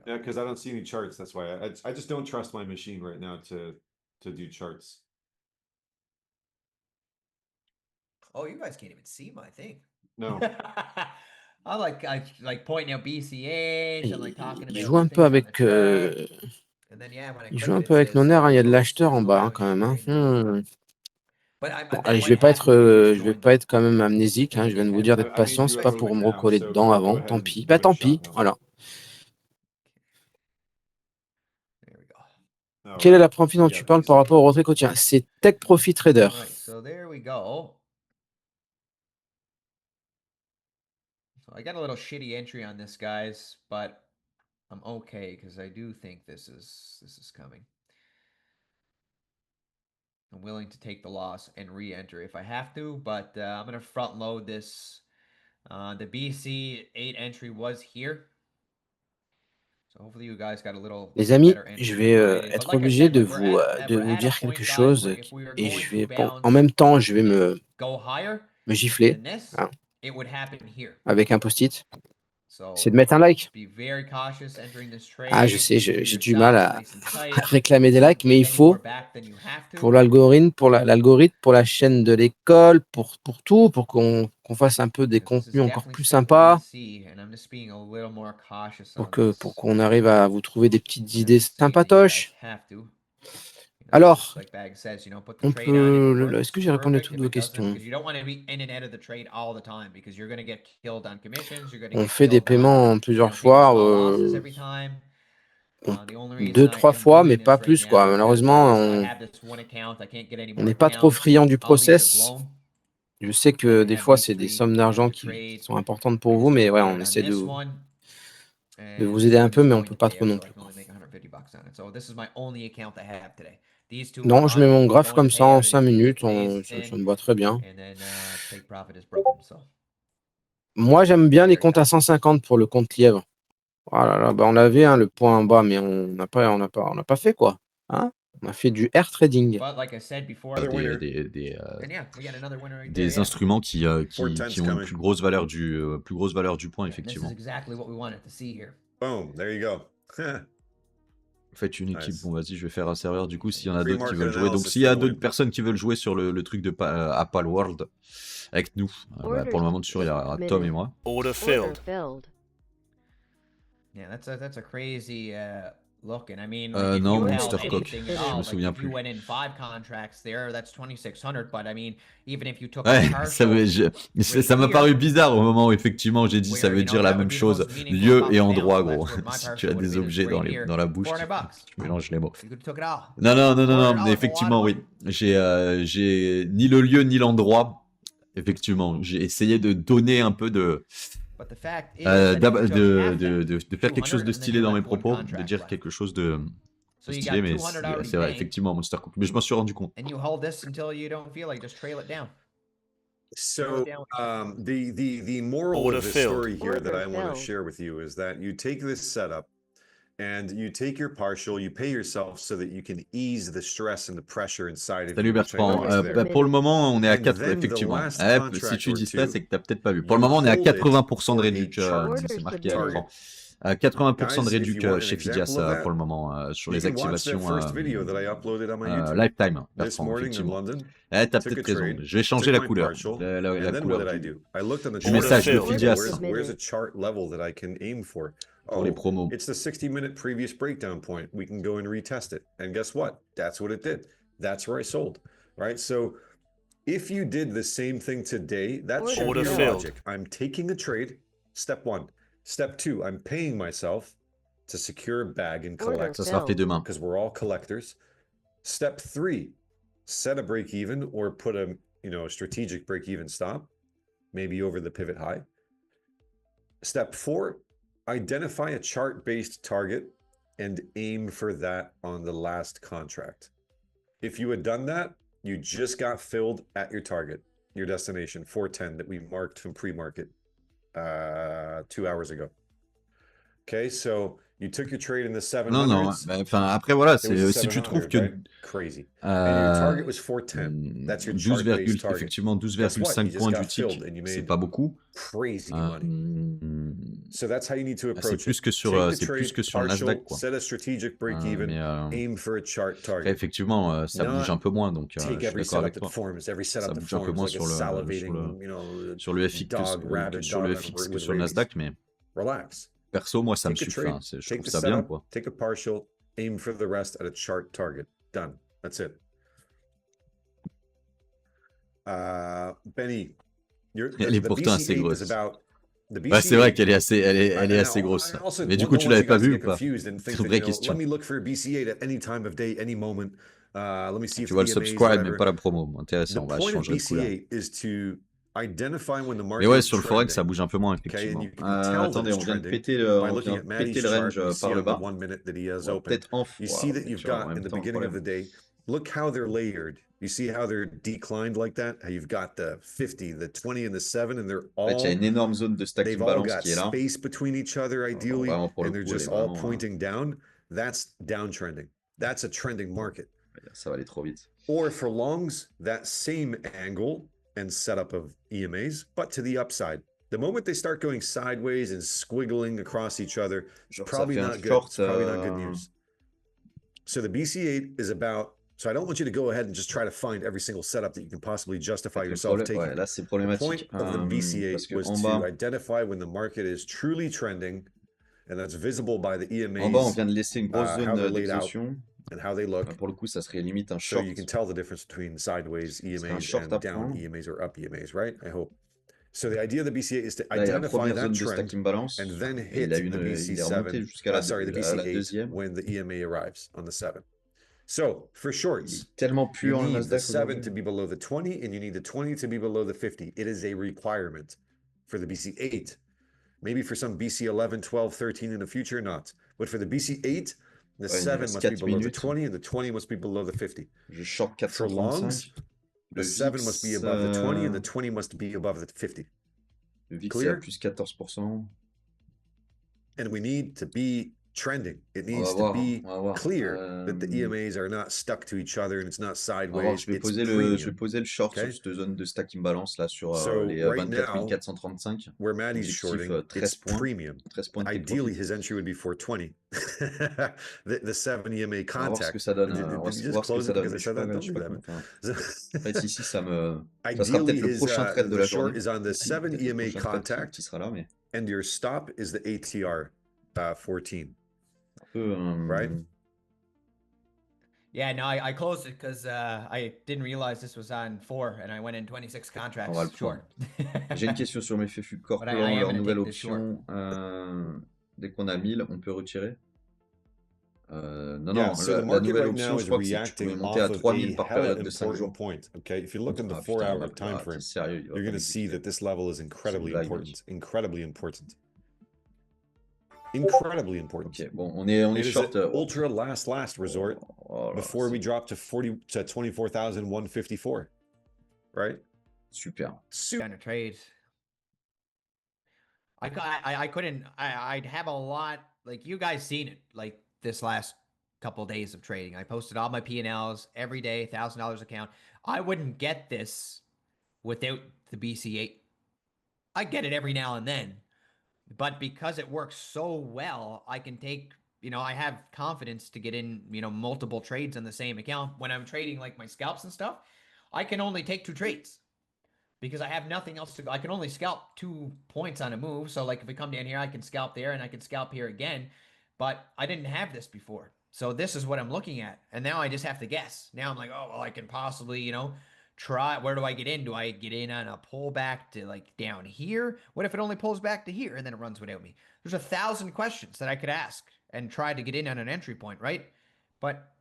Yeah, because I don't see any charts. That's why I just don't trust my machine right now to do charts. Oh, you guys can't even see my thing. No. I'm like pointing out BCH and like talking about. Il joue un peu avec. Il joue un peu avec nos nerfs. Hein. Il y a de l'acheteur en bas hein, quand même. Hein. Bon, allez, je vais pas être quand même amnésique. Hein. Je viens de vous dire d'être patient. C'est pas pour me recoller dedans avant. Tant pis. Bah tant pis. Voilà. Quelle est la profit dont tu parles par rapport au retrait quotidien? C'est Tech Profit Trader. So there we go. So I got a little shitty entry on this, guys, but I'm okay because I do think this is coming. I'm willing to take the loss and re-enter if I have to, but I'm going to front load this. The BC 8 entry was here. Les amis, je vais être obligé de vous dire quelque chose et je vais, en même temps, je vais me gifler hein, avec un post-it. C'est de mettre un like. Ah, je sais, j'ai du mal à réclamer des likes, mais il faut pour l'algorithme, pour la chaîne de l'école, pour tout, pour qu'on fasse un peu des contenus encore plus sympas, pour qu'on arrive à vous trouver des petites idées sympatoches. Alors, on peut, est-ce que j'ai répondu à toutes vos questions? On fait des paiements plusieurs fois, 2-3 fois, mais pas plus, quoi. Malheureusement, on n'est pas trop friand du process. Je sais que des fois, c'est des sommes d'argent qui sont importantes pour vous, mais ouais, on essaie de vous aider un peu, mais on peut pas trop non plus. Non, je mets mon graphe comme ça en 5 minutes, ça me va très bien. Moi, j'aime bien les comptes à 150 pour le compte lièvre. Oh là là, bah on avait le point en bas, mais on n'a pas fait quoi. Hein, on a fait du air trading. Des instruments qui ont une plus grosse valeur du point, effectivement. Boom, there you go. Faites une équipe. Nice. Bon, vas-y, je vais faire un serveur du coup s'il y en a Free d'autres qui market veulent jouer. Donc, analysis s'il y a for the d'autres win. personnes qui veulent jouer sur le truc de Apple World avec nous, bah, pour le moment, sûr, il y aura Tom et moi. Order filled. Yeah, that's a crazy look, and I mean, non, Monster Cock, je me souviens plus. went in 5 contracts there, that's 2,600. But I mean, even if you took Ouais, ça m'a paru bizarre au moment où effectivement j'ai dit ça veut dire la même chose, lieu et endroit, gros. Si tu as des objets dans la bouche, tu mélanges les mots. Non, effectivement, oui. J'ai ni le lieu ni l'endroit. Effectivement, j'ai essayé de donner un peu de faire quelque chose de stylé dans mes propos, de dire quelque chose de stylé, mais c'est vrai, effectivement, Monster Cook. Mais je m'en suis rendu compte. So the moral Order of the filled. story here that I Order want to filled. share with you is that you take this setup and you take your partial, you pay yourself so that you can ease the stress and the pressure inside of Salut you. which I know Bertrand. is there. Pour le moment, on est à And 4, then the effectivement. last Si contract tu or dis ça, two, c'est que tu n'as peut-être pas vu. Pour le you moment, on est à hold it 80% de for a réduc, chart c'est marqué à target. l'écran. 80% de Guys, if réduc you want an chez example Fidias of that, pour le moment sur you les can watch that activations first video that I uploaded on my YouTube lifetime, this Bertrand, morning in effectivement. London. T'as Took a peut-être raison. trade, Je vais changer took la my couleur. partial, La and then what couleur did I do? I looked on the du chart. message de filled. Fidias Where's a chart level that I can aim for? pour les Oh, promos. it's the 60-minute previous breakdown point. We can go and retest it. And guess what? That's what it did. That's where I sold, right? So if you did the same thing today, that should Order be your filled. logic. I'm taking a trade, step 1. Step 2, I'm paying myself to secure a bag and Order collect Ça sera fait demain. because we're all collectors. Step 3, set a break even or put a strategic break even stop, maybe over the pivot high. Step 4, identify a chart-based target and aim for that on the last contract. If you had done that, you just got filled at your target, your destination, 410 that we marked from pre-market 2 hours ago. Okay, so you took your trade in the 700s. Non, enfin après voilà, It was the si tu 700, trouves que right? Crazy. And your target was 410. That's your chart-based target. effectivement Guess what? 12,5 You just points got du tick, filled and you c'est made pas beaucoup. crazy money. So that's how you need to C'est approach plus it. que sur Take the c'est plus trade, que sur le partial, Nasdaq quoi. set a strategic break even, Mais aim for a chart après, target. effectivement ça bouge un peu moins, donc je Take suis every d'accord avec setup toi. that forms, every Ça setup that bouge un peu forms moins like a sur salivating, sur le FX dog, que rabid sur dog le on a- FX que with sur le rabies. Nasdaq, mais Relax. perso moi ça me Take a suffit. trade, Enfin, je take trouve the ça bien setup, quoi. take a partial, aim for the rest at a chart target. Done. That's it. Benny, Elle est the pourtant assez BC8 is grosse. about the Ouais, c'est vrai BC8. qu'elle est assez grosse. Mais du coup, tu l'avais pas vu ou pas? C'est une vraie question. Let me look for a BC8 at any time of day, any moment. Let me see if Tu vois le the EMA is subscribe, mais whatever. pas la promo. Intéressant, The on va point of changer de couleur. BC8 is to identify when the market Mais ouais, is sur le Forex, ça trending. bouge un peu moins, Okay, and effectivement. you can tell that Attendez, it's on vient de trending péter by looking at Maddie's le range chart. You see par le on the bas. 1 minute that he On has va open. peut-être en You fois, see that you've en got même in the temps, beginning of the problème. day look how they're layered. You see how they're declined like that? How you've got the 50, the 20, and the 7, and they're En fait, il y a all une énorme zone de stack they've all imbalance got qui est là. space between each other ideally, Vraiment, pour le and they're coup, elle est just all vraiment, pointing down. That's downtrending. That's a trending market. ça va aller trop vite. Or for longs, that same angle and setup of EMAs, but to the upside. The moment they start going sideways and squiggling across each other, it's Genre, ça probably fait un not good. short. It's probably not good news. So the BC8 is about. So I don't want you to go ahead and just try to find every single setup that you can possibly justify yourself taking. Ouais, là, c'est The problématique. point of the parce BC8 que was en to bas, identify when the market is truly trending, and that's visible by the EMAs. en bas, on vient de laisser une grosse how zone they're laid out d'exhaustion. and how they look. Pour le coup, ça serait limite un So short. you can tell the difference between sideways EMAs short à and down prendre. EMAs or up EMAs, right? I hope. So the idea of the BC8 is to Là, il y a la identify première that zone de trend stack imbalance. and then Et hit il, a the il est remonté BC7, jusqu'à la, sorry, the à la BC8 deuxième. when the EMA arrives on the 7. So for Il shorts, est tellement you pur en need the Nasdaq 7 aujourd'hui. to be below the 20 and you need the 20 to be below the 50. It is a requirement for the BC8. Maybe for some BC11, 12, 13 in the future, not. But for the BC8, the Ouais, 7 must be below the minutes. 20 and the 20 must be below the 50. Je short For longs, 435. the 7 must be above the 20 and the 20 must be above the 50. Le VIX est Clear? à plus 14%. And we need to be trending. It On needs va to voir, be on va voir. clear that the EMAs are not stuck to each other and it's not On va voir. sideways. Je vais It's poser premium. le short Okay. sur cette zone de stack imbalance là sur So les right 24 now, 435. where Maddie's Objectif, shorting, 13 it's points. premium. 13 points de take Ideally, profit. his entry would be 420. the 7 EMA On va contact. voir ce que ça donne. Did On va you just voir ce que close ça it donne. because I Mais je sais said pas, that? Don't je sais do pas that, comment. man. En fait, ici, ça sera Ideally, peut-être le prochain trade de the la short journée. is on the Ici, 7 peut-être le EMA prochain trade contact, qui sera là, mais and your stop is the ATR 14. un peu. Right? Yeah, no, I closed it because I didn't realize this was on 4 and I went in 26 contracts On va le short. J'ai une question sur mes FFU corps But I plan, am leur gonna nouvelle take this short. option. Dès qu'on a 1000, on peut retirer. Non, Yeah, non, so the la market nouvelle right option, now je is crois que c'est que tu pouvais reacting monter off à of 3000 a par hella période de 5 jours. important point. Okay, if you look at the Ah putain, 4-hour time t'es frame, sérieux, il va you're pas going to see m'exister. that this level is incredibly blague, important. Incredibly important. Incredibly important. Ok, bon, on est It is short. an ultra last resort Oh là, before we drop to 24,154. Right? Super. Kind of trade. I couldn't. I'd have a lot. Like you guys seen it. Like this last couple days of trading, I posted all my P&Ls every day, $1,000 account. I wouldn't get this without the BC8. I get it every now and then, but because it works so well, I can take. I have confidence to get in. Multiple trades on the same account when I'm trading like my scalps and stuff. I can only take 2 trades. Because I have nothing else to go. I can only scalp 2 points on a move. So like if we come down here, I can scalp there and I can scalp here again. But I didn't have this before. So this is what I'm looking at. And now I just have to guess. Now I'm like, oh, well, I can possibly, try. Where do I get in? Do I get in on a pullback to like down here? What if it only pulls back to here and then it runs without me? There's 1,000 questions that I could ask and try to get in on an entry point, right? But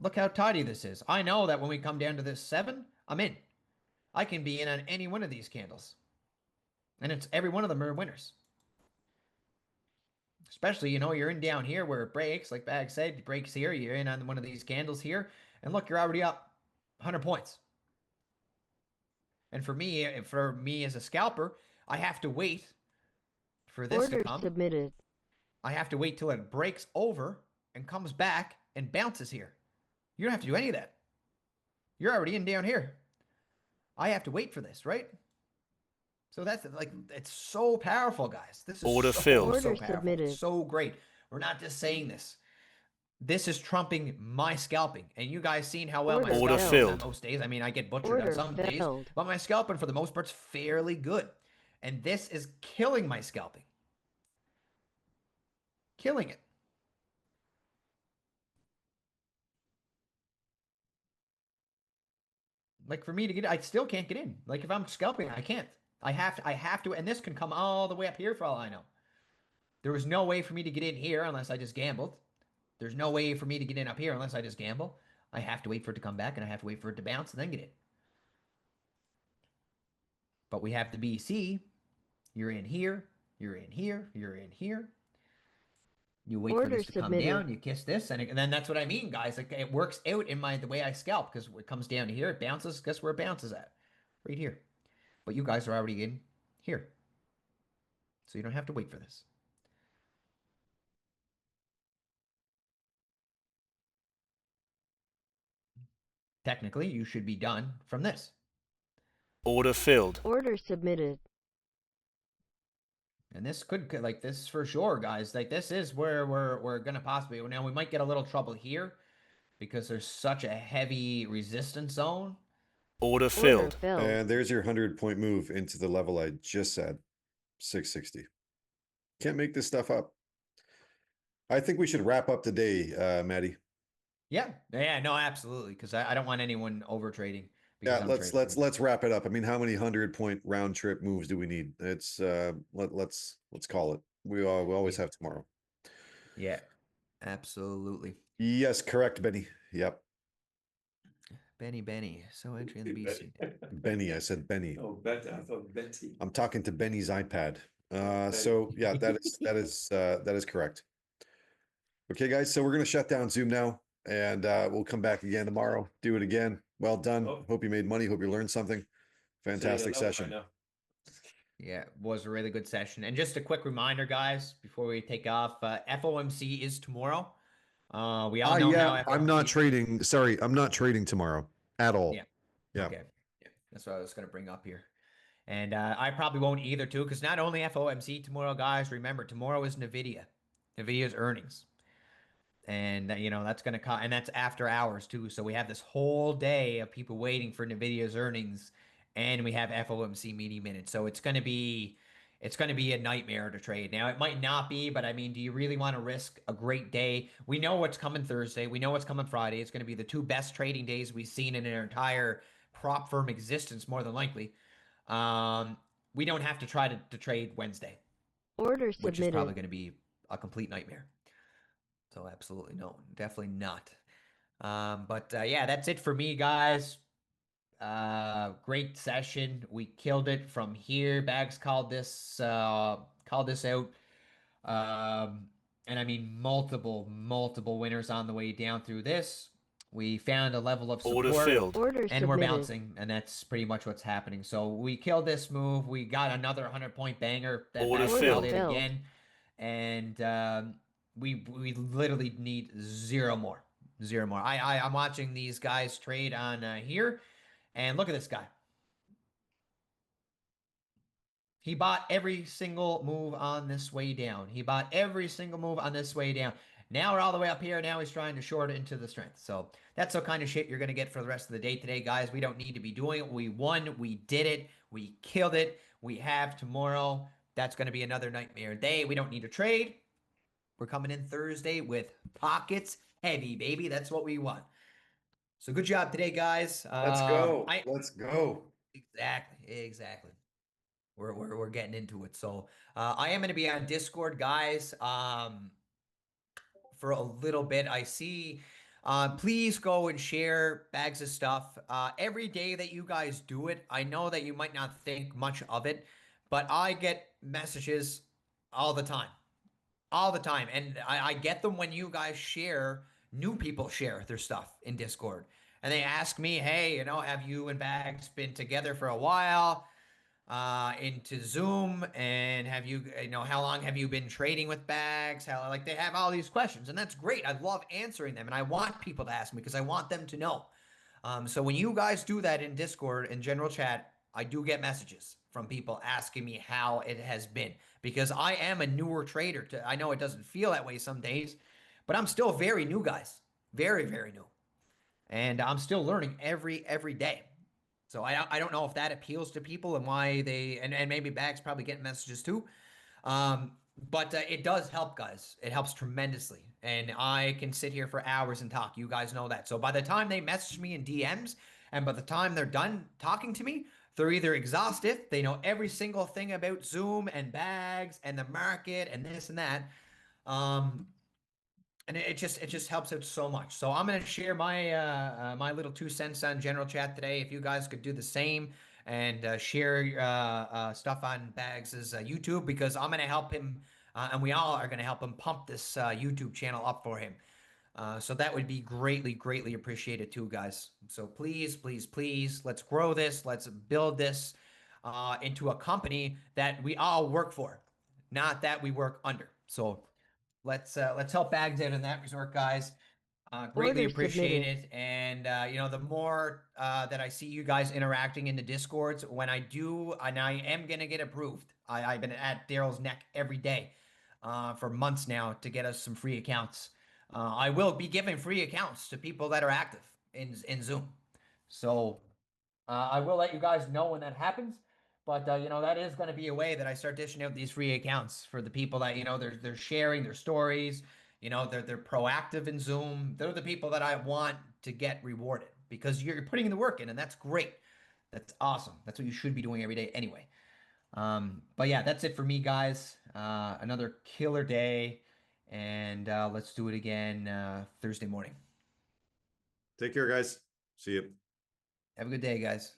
look how tidy this is. I know that when we come down to this 7, I'm in. I can be in on any one of these candles. And it's every one of them are winners. Especially, you're in down here where it breaks, like Bag said, it breaks here, you're in on one of these candles here, and look, you're already up 100 points. And for me as a scalper, I have to wait for this Order to come. submitted. I have to wait till it breaks over and comes back and bounces here. You don't have to do any of that. You're already in down here. I have to wait for this, right? So that's like, it's so powerful, guys. This is Order so, filled. so Order powerful. submitted. So great. We're not just saying this. This is trumping my scalping. And you guys seen how well my Order scalping filled. is on most days. I mean, I get butchered on some days, filled. but my scalping for the most part's fairly good. And this is killing my scalping. Killing it. Like for me to get, I still can't get in. Like if I'm scalping, I can't. I have to, and this can come all the way up here for all I know. There was no way for me to get in here unless I just gambled. There's no way for me to get in up here unless I just gamble. I have to wait for it to come back, and I have to wait for it to bounce and then get in. But we have the BC. You're in here. You're in here. You're in here. You wait for this to come down, you kiss this, and then that's what I mean, guys. Like, it works out in the way I scalp, because it comes down here, it bounces. Guess where it bounces at? Right here. But you guys are already in here. So you don't have to wait for this. Technically, you should be done from this. Order filled. Order submitted. And this could, like, this for sure, guys. Like, this is where we're gonna possibly. Now we might get a little trouble here because there's such a heavy resistance zone. Order filled. And there's your 100-point move into the level I just said, 660. Can't make this stuff up. I think we should wrap up today, Maddie. Yeah, no, absolutely, because I don't want anyone over trading. Yeah, let's wrap it up. I mean, how many 100-point round trip moves do we need? It's let's call it. We always have tomorrow. Yeah, absolutely. Yes, correct, Benny. Yep. Benny. So entry in the BC. Benny, I said Benny. Oh, Betty. I thought Betty. I'm talking to Benny's iPad. So yeah, that is correct. Okay, guys. So we're gonna shut down Zoom now, and we'll come back again tomorrow. Do it again. Well done. Hope you made money. Hope you learned something. Fantastic session. Yeah, it was a really good session. And just a quick reminder, guys, before we take off, FOMC is tomorrow. We all know how FOMC... I'm not trading. Sorry, I'm not trading tomorrow at all. Yeah. Okay. Yeah, that's what I was going to bring up here. And I probably won't either, too, because not only FOMC tomorrow, guys, remember, tomorrow is NVIDIA. NVIDIA's earnings. And, that's going to and that's after hours, too. So we have this whole day of people waiting for NVIDIA's earnings, and we have FOMC meeting minutes. So it's going to be a nightmare to trade. Now, it might not be, but I mean, do you really want to risk a great day? We know what's coming Thursday. We know what's coming Friday. It's going to be the two best trading days we've seen in our entire prop firm existence, more than likely. We don't have to try to trade Wednesday. Order submitted. Which is probably going to be a complete nightmare. So absolutely no, definitely not. But yeah, that's it for me, guys. Great session. We killed it from here. Bags called this out. And I mean, multiple winners on the way down through this. We found a level of support. Order filled. Order and we're bouncing, and that's pretty much what's happening. So we killed this move. We got another 100-point banger. That Order filled. It again. And we literally need zero more. I'm watching these guys trade on here, and look at this guy. He bought every single move on this way down. Now we're all the way up here. Now he's trying to short it into the strength. So that's the kind of shit you're going to get for the rest of the day today, guys. We don't need to be doing it. We won. We did it. We killed it. We have tomorrow. That's going to be another nightmare day. We don't need to trade. We're coming in Thursday with pockets heavy, baby. That's what we want. So good job today, guys. Let's go. Let's go. Exactly. We're getting into it. So I am going to be on Discord, guys, for a little bit. I see. Please go and share Bags of stuff. Every day that you guys do it, I know that you might not think much of it, but I get messages all the time. And I get them when you guys share, new people share their stuff in Discord. And they ask me, hey, have you and Bags been together for a while into Zoom? And have you, how long have you been trading with Bags? They have all these questions. And that's great. I love answering them. And I want people to ask me because I want them to know. So when you guys do that in Discord, in general chat, I do get messages from people asking me how it has been, because I am a newer trader. I know it doesn't feel that way some days, but I'm still very new, guys. Very, very new. And I'm still learning every day. So I don't know if that appeals to people and why they, and maybe Bags probably get messages too. But it does help, guys. It helps tremendously. And I can sit here for hours and talk. You guys know that. So by the time they message me in DMs, and by the time they're done talking to me, they're either exhaustive, they know every single thing about Zoom and Bags and the market and this and that. And it just helps out so much. So I'm going to share my my little 2 cents on general chat today. If you guys could do the same and share stuff on Bags' YouTube, because I'm going to help him and we all are going to help him pump this YouTube channel up for him. So that would be greatly, greatly appreciated too, guys. So please, please, please, let's grow this. Let's build this into a company that we all work for, not that we work under. So let's help Bags out in that resort, guys. Greatly Order appreciate submitted. it. And, you know, the more that I see you guys interacting in the Discords, when I do, and I am going to get approved, I've been at Daryl's neck every day for months now to get us some free accounts. I will be giving free accounts to people that are active in Zoom. So I will let you guys know when that happens. But you know, that is going to be a way that I start dishing out these free accounts for the people that, you know, they're sharing their stories. You know, they're proactive in Zoom. They're the people that I want to get rewarded because you're putting in the work in, and that's great. That's awesome. That's what you should be doing every day anyway. But yeah, that's it for me, guys. Another killer day, and let's do it again Thursday morning. Take care, guys. See you. Have a good day, guys.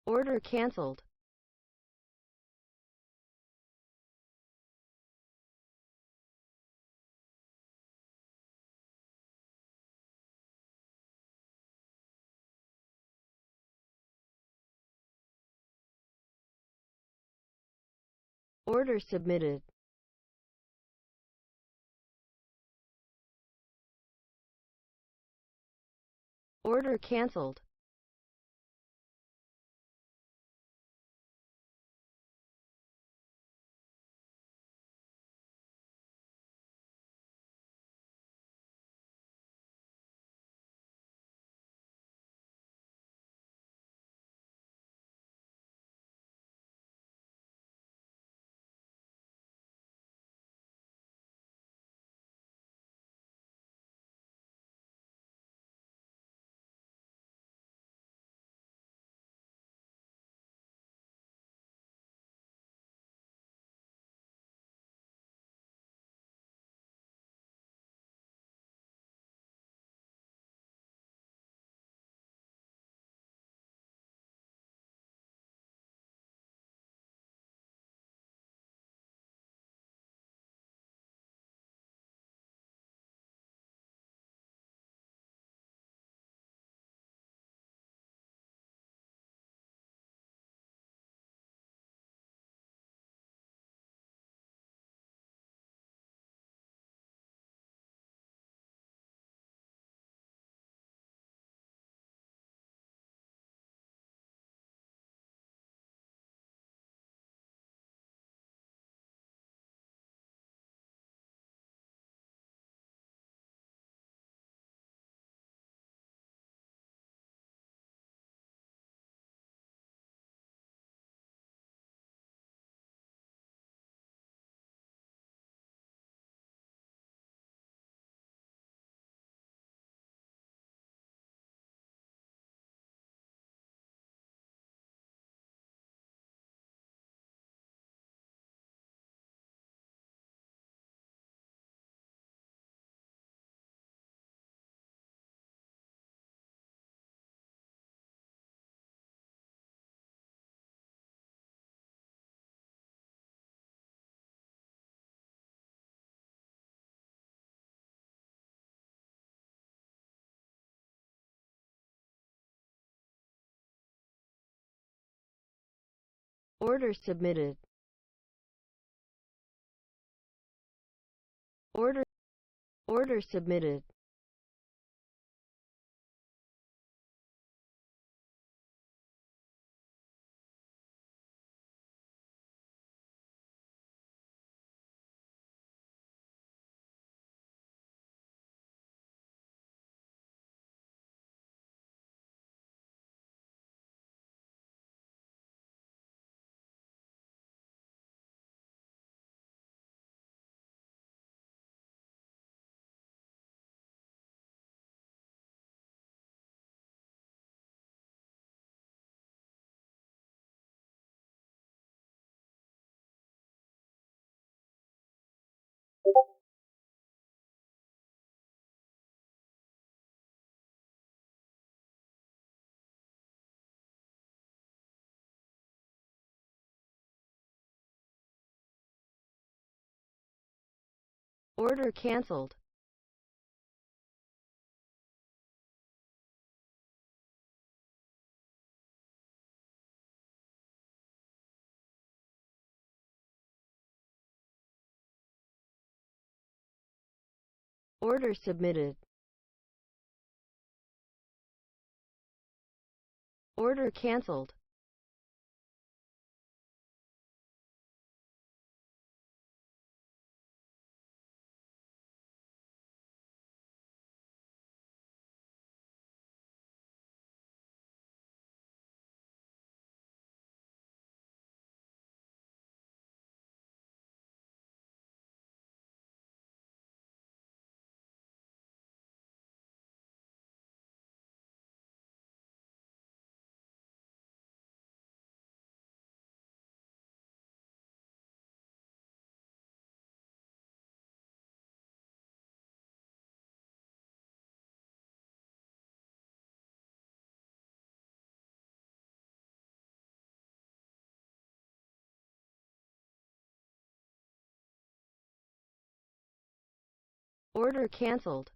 Order canceled. Order submitted. Order canceled. Order submitted. Order. Order submitted. Order canceled. Order submitted. Order canceled. Order canceled.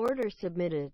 Order submitted.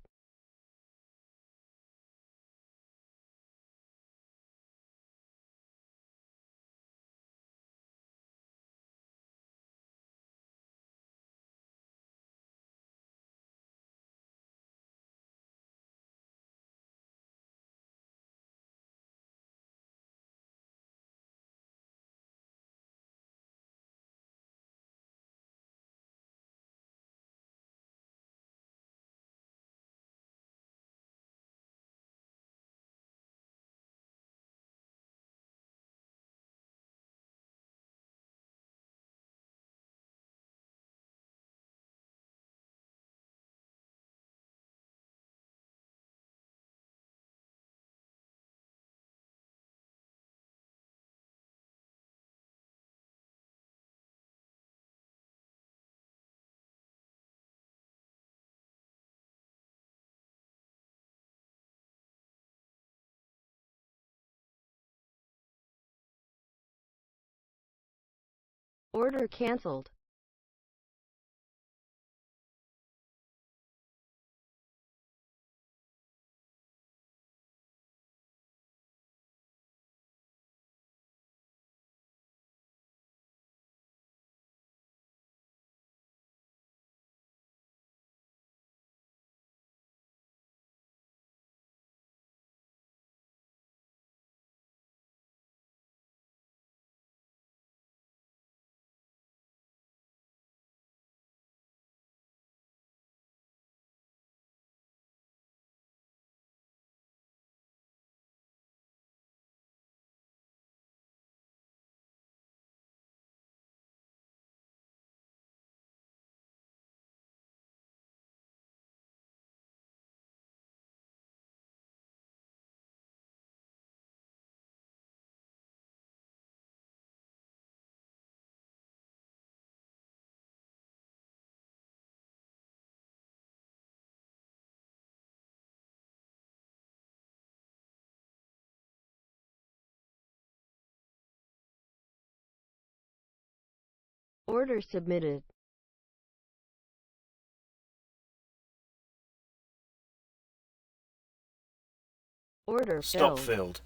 Order canceled. Order submitted. Order Stop filled. filled.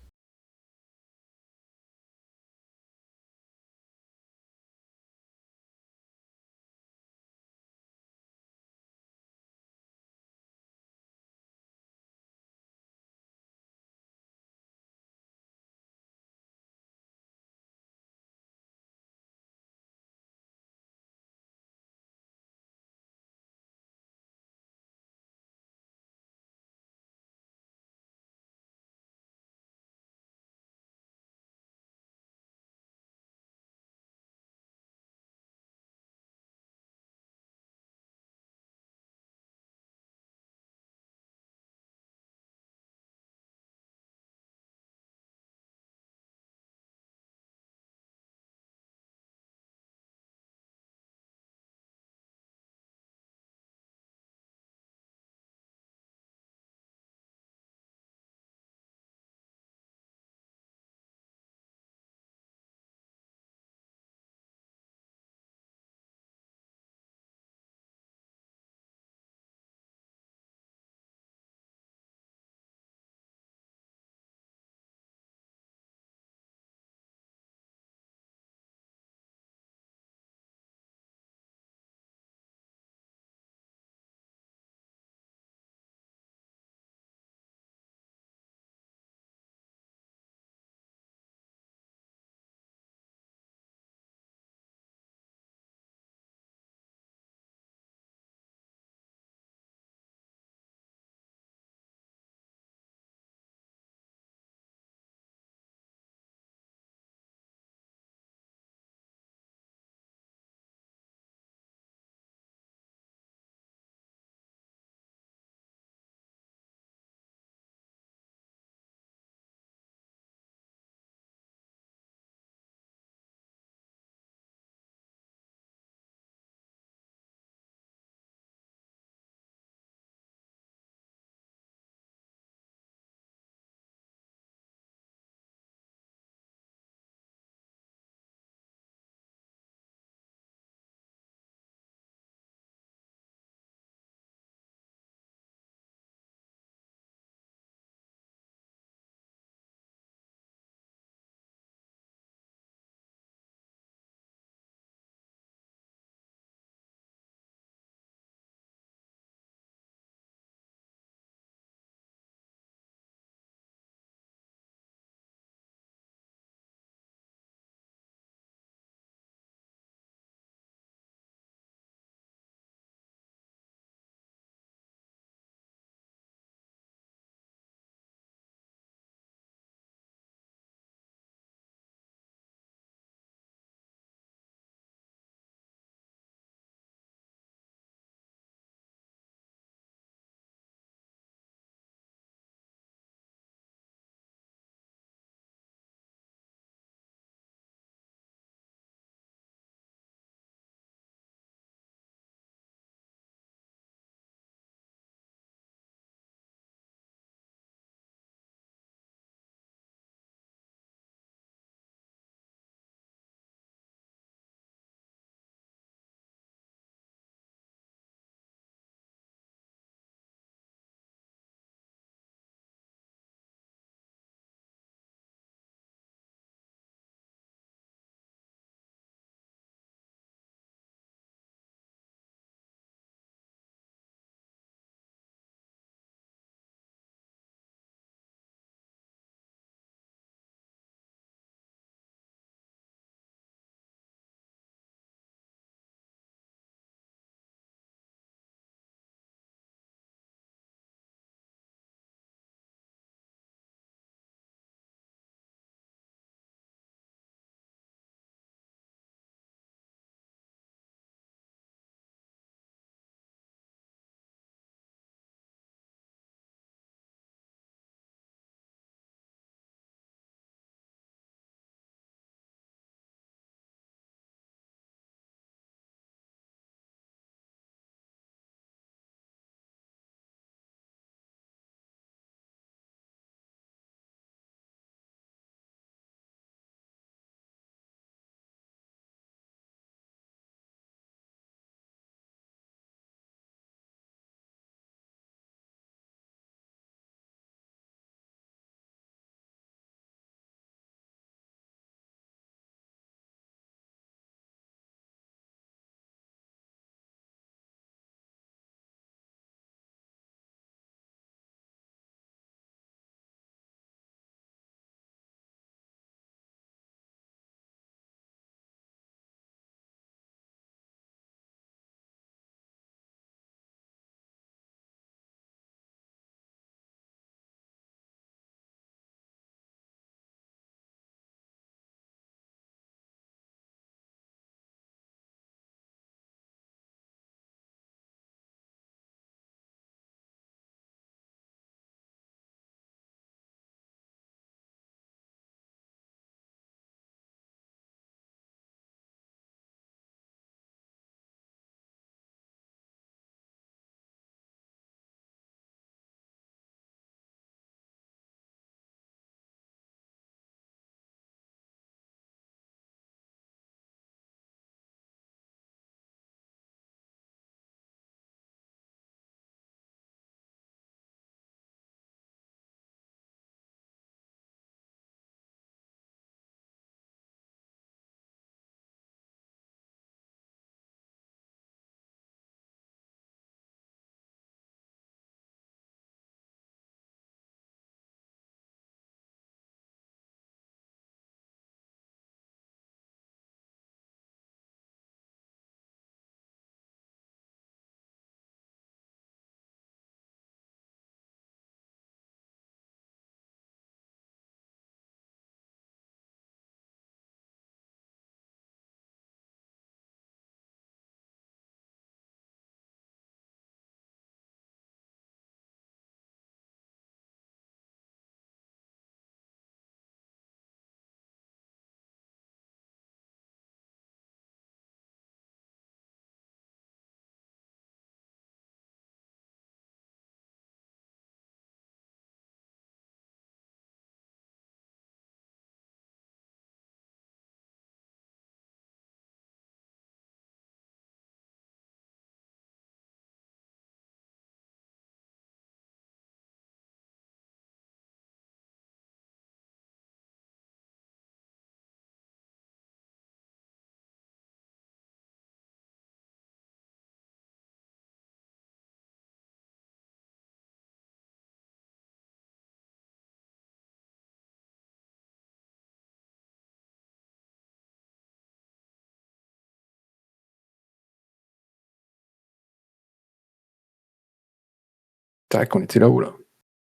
Tac, on était là-haut, là.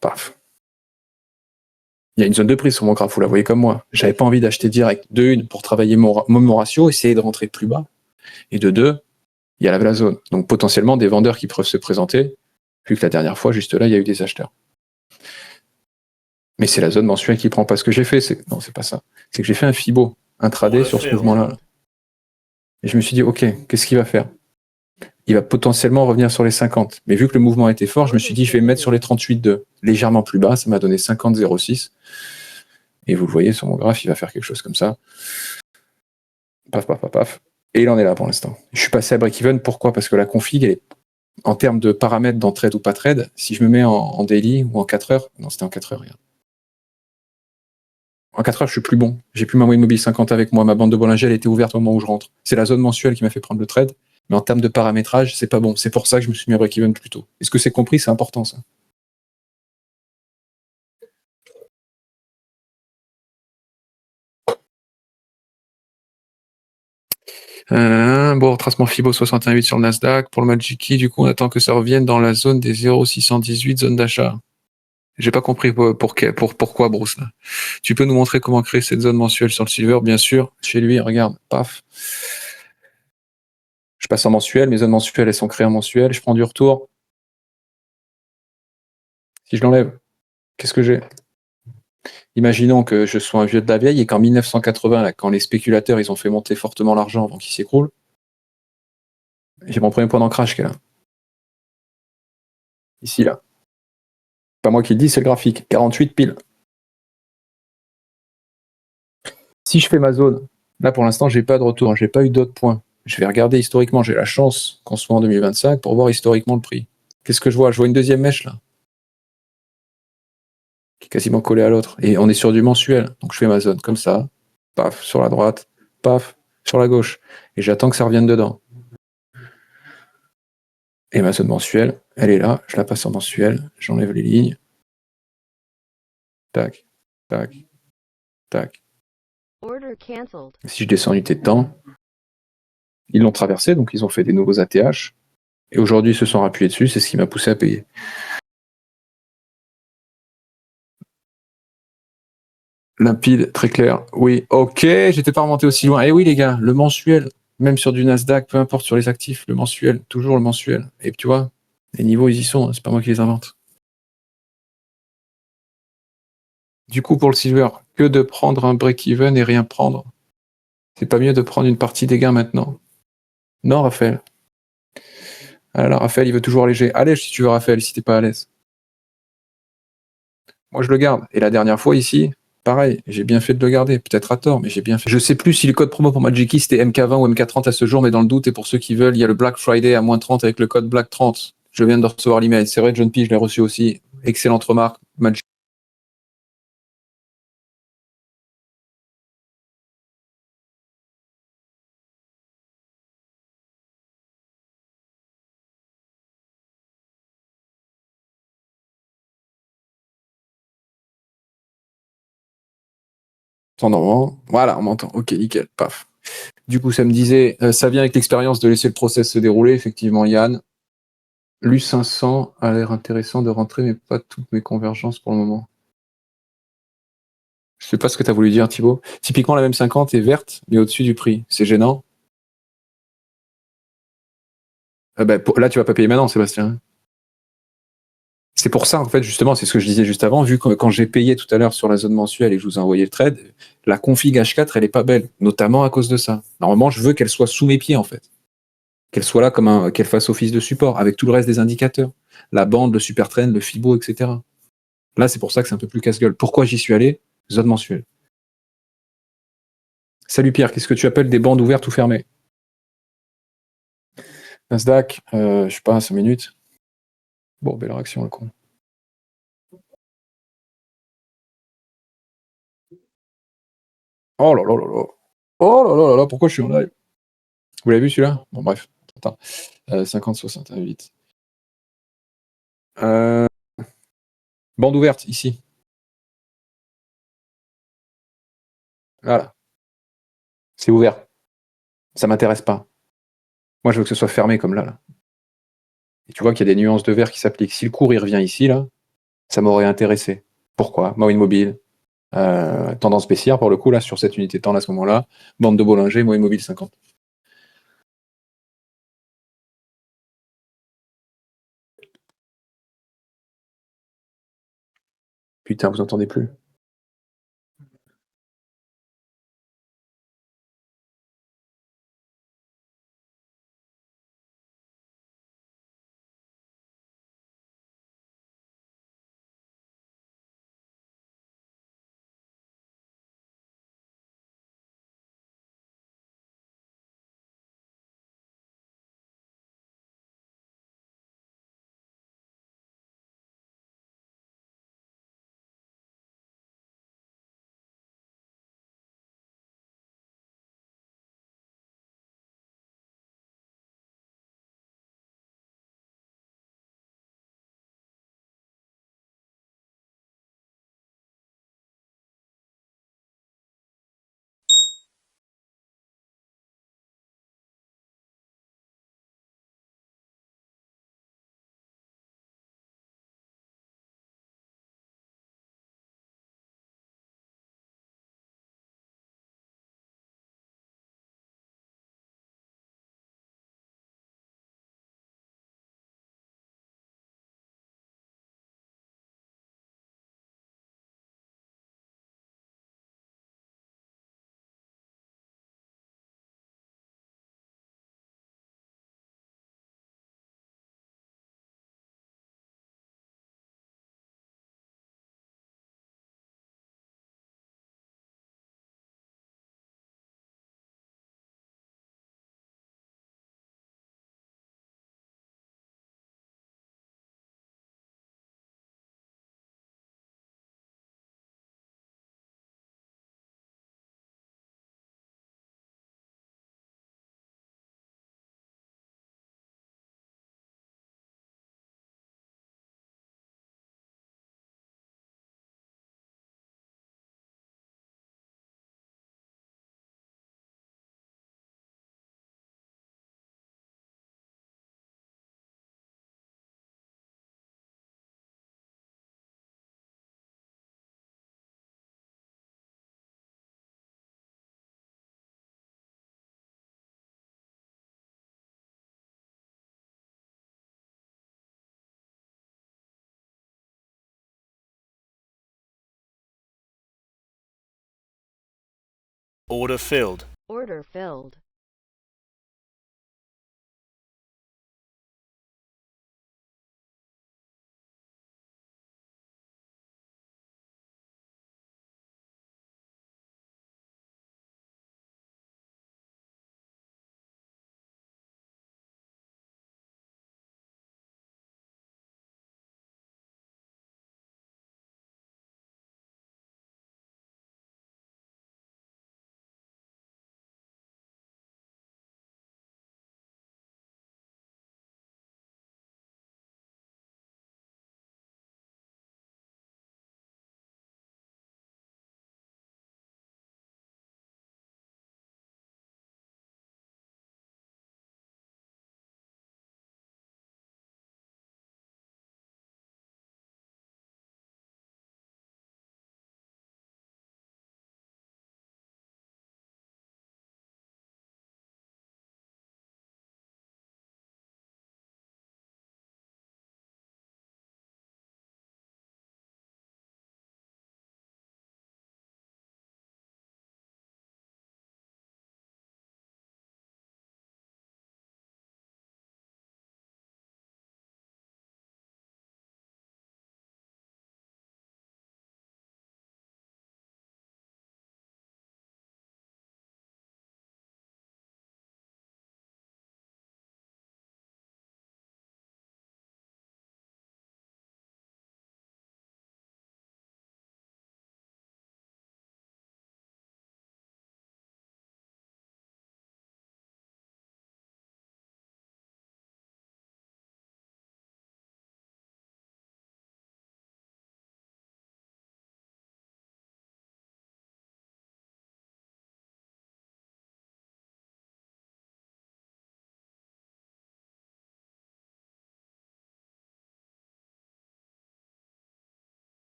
Paf. Il y a une zone de prix sur mon graphe, vous la voyez comme moi. J'avais pas envie d'acheter direct. De une, pour travailler mon ratio, essayer de rentrer plus bas. Et de deux, il y a la zone. Donc potentiellement des vendeurs qui peuvent se présenter, vu que la dernière fois, juste là, il y a eu des acheteurs. Mais c'est la zone mensuelle qui prend pas. Ce que j'ai fait, non, c'est pas ça. C'est que j'ai fait un Fibo intraday sur ce mouvement-là. Et je me suis dit, ok, qu'est-ce qu'il va faire? Il va potentiellement revenir sur les 50. Mais vu que le mouvement était fort, je me suis dit, je vais me mettre sur les 38,2. Légèrement plus bas, ça m'a donné 50,06. Et vous le voyez sur mon graphe, il va faire quelque chose comme ça. Paf, paf, paf, paf. Et il en est là pour l'instant. Je suis passé à break-even. Pourquoi? Parce que la config, elle est, en termes de paramètres dans trade ou pas trade, si je me mets en daily ou en 4 heures, non, c'était en 4 heures, regarde. En 4 heures, je suis plus bon. J'ai plus ma moyenne mobile 50 avec moi. Ma bande de Bollinger, elle était ouverte au moment où je rentre. C'est la zone mensuelle qui m'a fait prendre le trade. Mais en termes de paramétrage, c'est pas bon. C'est pour ça que je me suis mis à break-even plus tôt. Est-ce que c'est compris? C'est important, ça. Bon, retracement FIBO 61,8 sur le Nasdaq. Pour le Majiki, du coup, on attend que ça revienne dans la zone des 0,618 zone d'achat. J'ai pas compris pourquoi, Bruce. Là. Tu peux nous montrer comment créer cette zone mensuelle sur le Silver? Bien sûr. Chez lui, regarde, paf. Je passe en mensuel. Mes zones mensuelles, elles sont créées en mensuel. Je prends du retour. Si je l'enlève, qu'est-ce que j'ai? Imaginons que je sois un vieux de la vieille et qu'en 1980, là, quand les spéculateurs ils ont fait monter fortement l'argent avant qu'il s'écroule, j'ai mon premier point d'ancrage qui est là. Ici, là. Pas moi qui le dis, c'est le graphique. 48 piles. Si je fais ma zone, là pour l'instant, j'ai pas de retour, j'ai pas eu d'autres points. Je vais regarder historiquement, j'ai la chance qu'on soit en 2025 pour voir historiquement le prix. Qu'est-ce que je vois? Je vois une deuxième mèche là, qui est quasiment collée à l'autre. Et on est sur du mensuel. Donc je fais ma zone comme ça, paf, sur la droite, paf, sur la gauche. Et j'attends que ça revienne dedans. Et ma zone mensuelle, elle est là, je la passe en mensuel, j'enlève les lignes. Tac, tac, tac. Si je descends unité de temps, ils l'ont traversé, donc ils ont fait des nouveaux ATH. Et aujourd'hui, ils se sont appuyés dessus, c'est ce qui m'a poussé à payer. Limpide, très clair. Oui, ok, j'étais pas remonté aussi loin. Eh oui, les gars, le mensuel, même sur du Nasdaq, peu importe sur les actifs, le mensuel, toujours le mensuel. Et tu vois, les niveaux, ils y sont, hein, c'est pas moi qui les invente. Du coup, pour le silver, que de prendre un break-even et rien prendre? C'est pas mieux de prendre une partie des gains maintenant? Non, Raphaël. Alors, Raphaël, il veut toujours alléger. Allège si tu veux, Raphaël, si t'es pas à l'aise. Moi, je le garde. Et la dernière fois, ici, pareil, j'ai bien fait de le garder. Peut-être à tort, mais j'ai bien fait. Je sais plus si le code promo pour Majiki, c'était MK20 ou MK30 à ce jour, mais dans le doute, et pour ceux qui veulent, il y a le Black Friday à moins 30 avec le code Black 30. Je viens de recevoir l'email. C'est vrai, John P, je l'ai reçu aussi. Excellente remarque. Majiki. Voilà, on m'entend. Ok, nickel. Paf. Du coup, ça me disait, ça vient avec l'expérience de laisser le process se dérouler, effectivement, Yann. L'U500 a l'air intéressant de rentrer, mais pas toutes mes convergences pour le moment. Je sais pas ce que tu as voulu dire, Thibaut. Typiquement, la même 50 est verte, mais au-dessus du prix. C'est gênant. Là, tu vas pas payer maintenant, Sébastien. C'est pour ça, en fait, justement, c'est ce que je disais juste avant, vu que quand j'ai payé tout à l'heure sur la zone mensuelle et que je vous ai envoyé le trade, la config H4, elle est pas belle, notamment à cause de ça. Normalement, je veux qu'elle soit sous mes pieds, en fait. Qu'elle soit là qu'elle fasse office de support, avec tout le reste des indicateurs. La bande, le super trend, le Fibo, etc. Là, c'est pour ça que c'est un peu plus casse-gueule. Pourquoi j'y suis allé? Zone mensuelle. Salut Pierre, qu'est-ce que tu appelles des bandes ouvertes ou fermées? Nasdaq, je sais pas, 5 minutes. Bon, belle réaction, le con. Oh là là là là. Oh là là là là, pourquoi je suis en live? Vous l'avez vu celui-là? Bon, bref. Attends. 50-68. Bande ouverte, ici. Voilà. C'est ouvert. Ça m'intéresse pas. Moi, je veux que ce soit fermé comme là. Et tu vois qu'il y a des nuances de vert qui s'appliquent. Si le cours il revient ici, là, ça m'aurait intéressé. Pourquoi? Mao Immobile, tendance baissière pour le coup, là, sur cette unité de temps à ce moment-là, bande de Bollinger, Mao Immobile 50. Putain, vous entendez plus? Order filled. Order filled.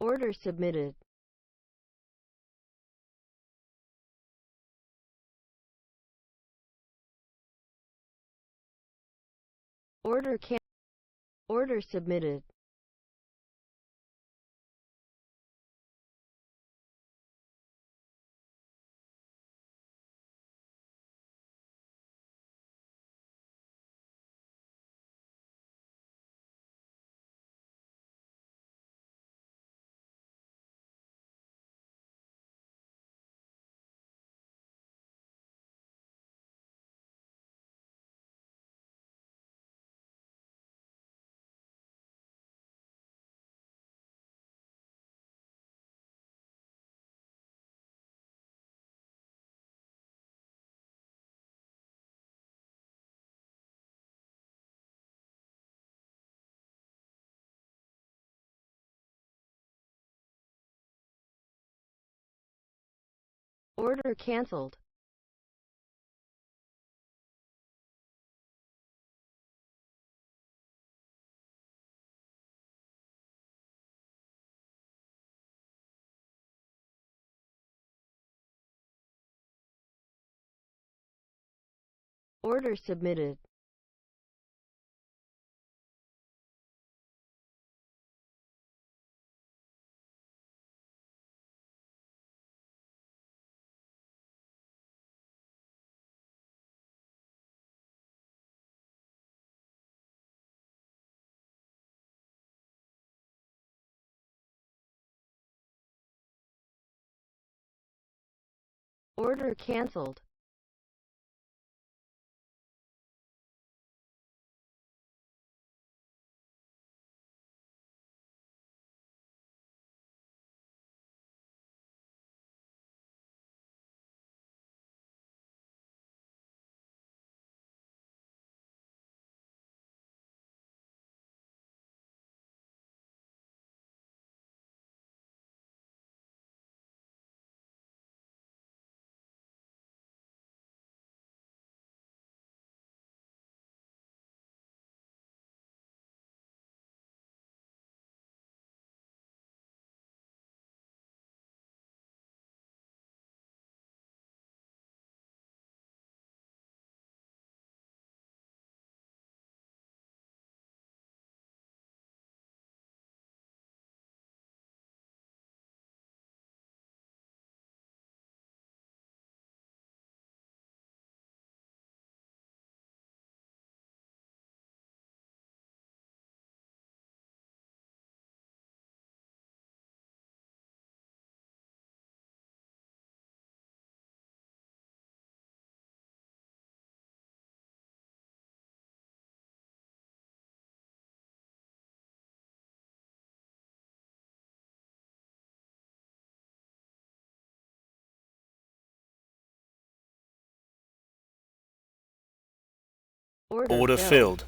Order submitted. Order submitted. Order canceled. Order submitted. Order canceled. Order filled.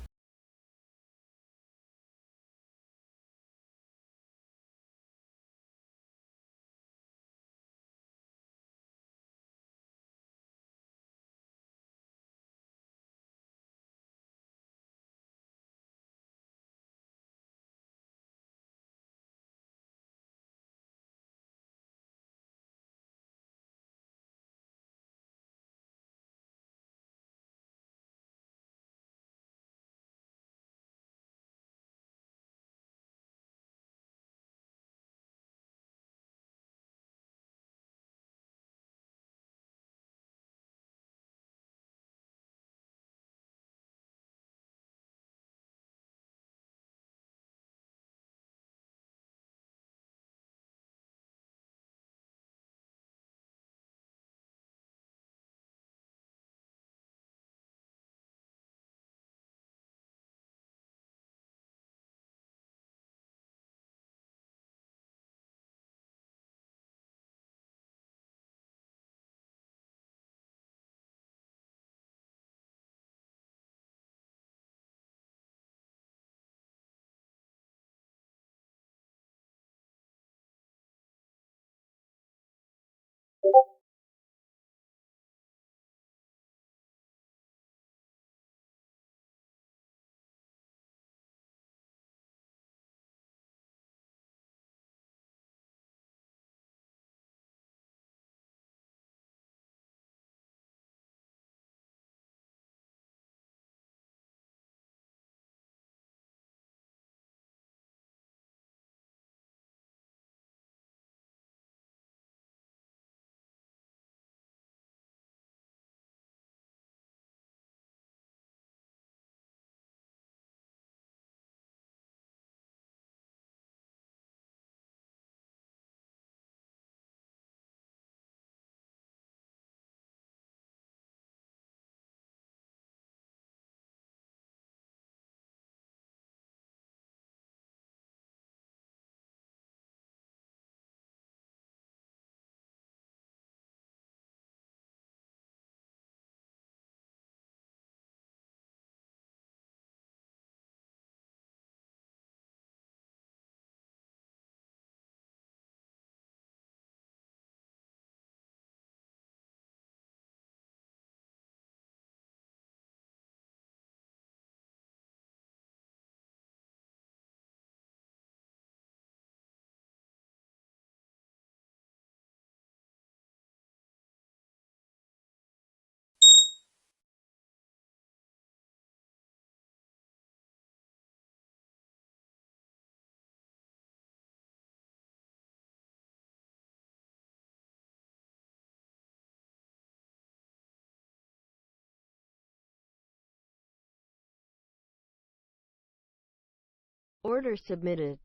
Order submitted.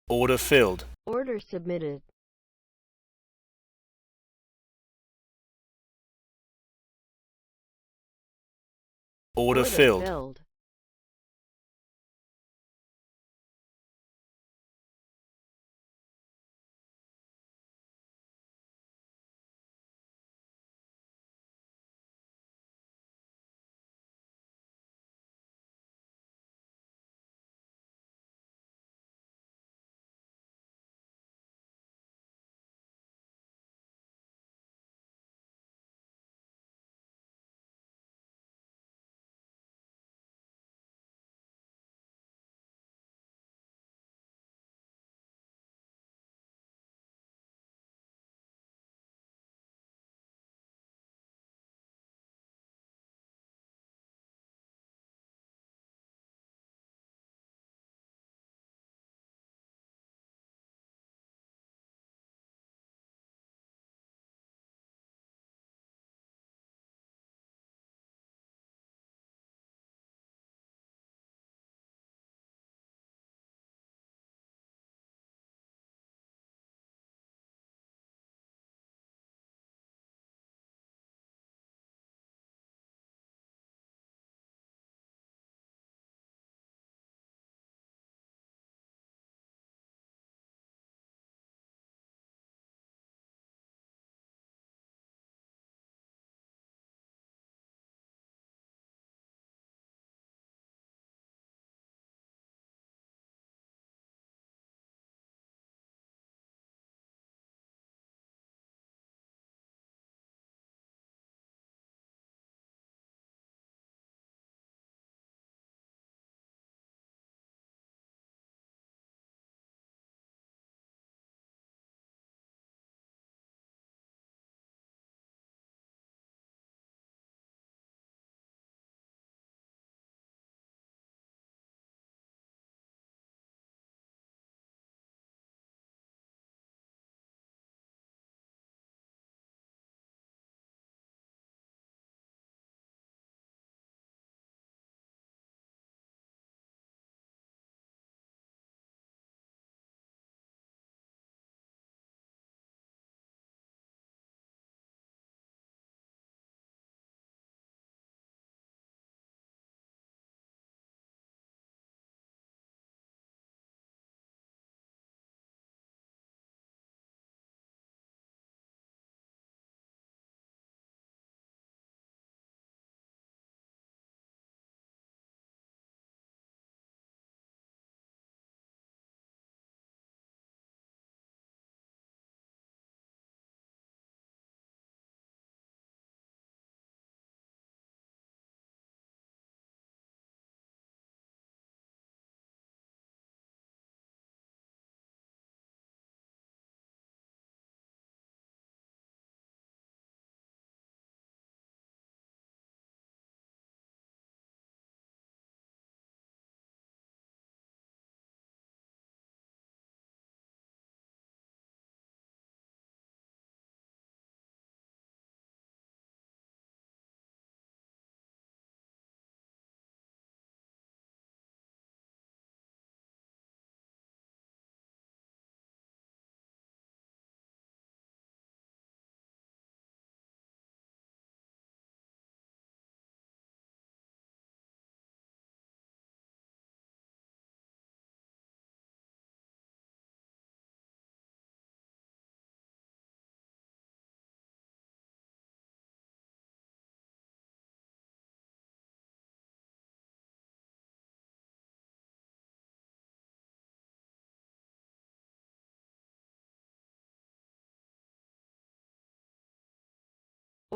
Order filled. Order submitted. Order filled. Filled.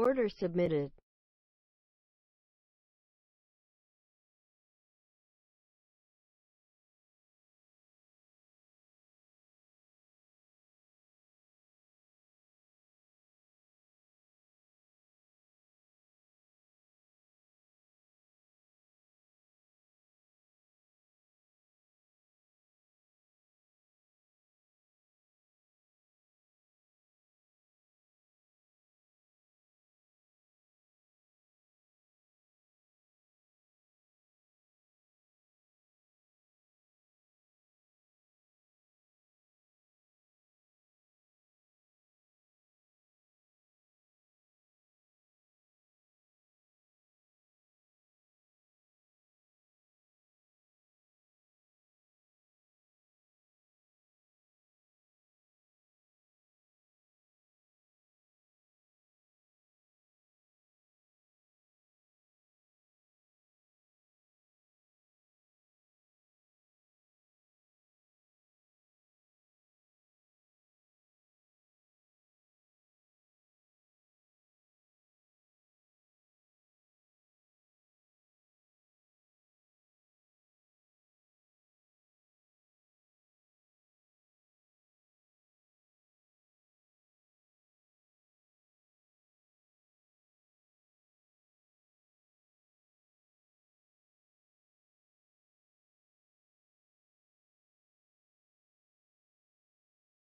Order submitted.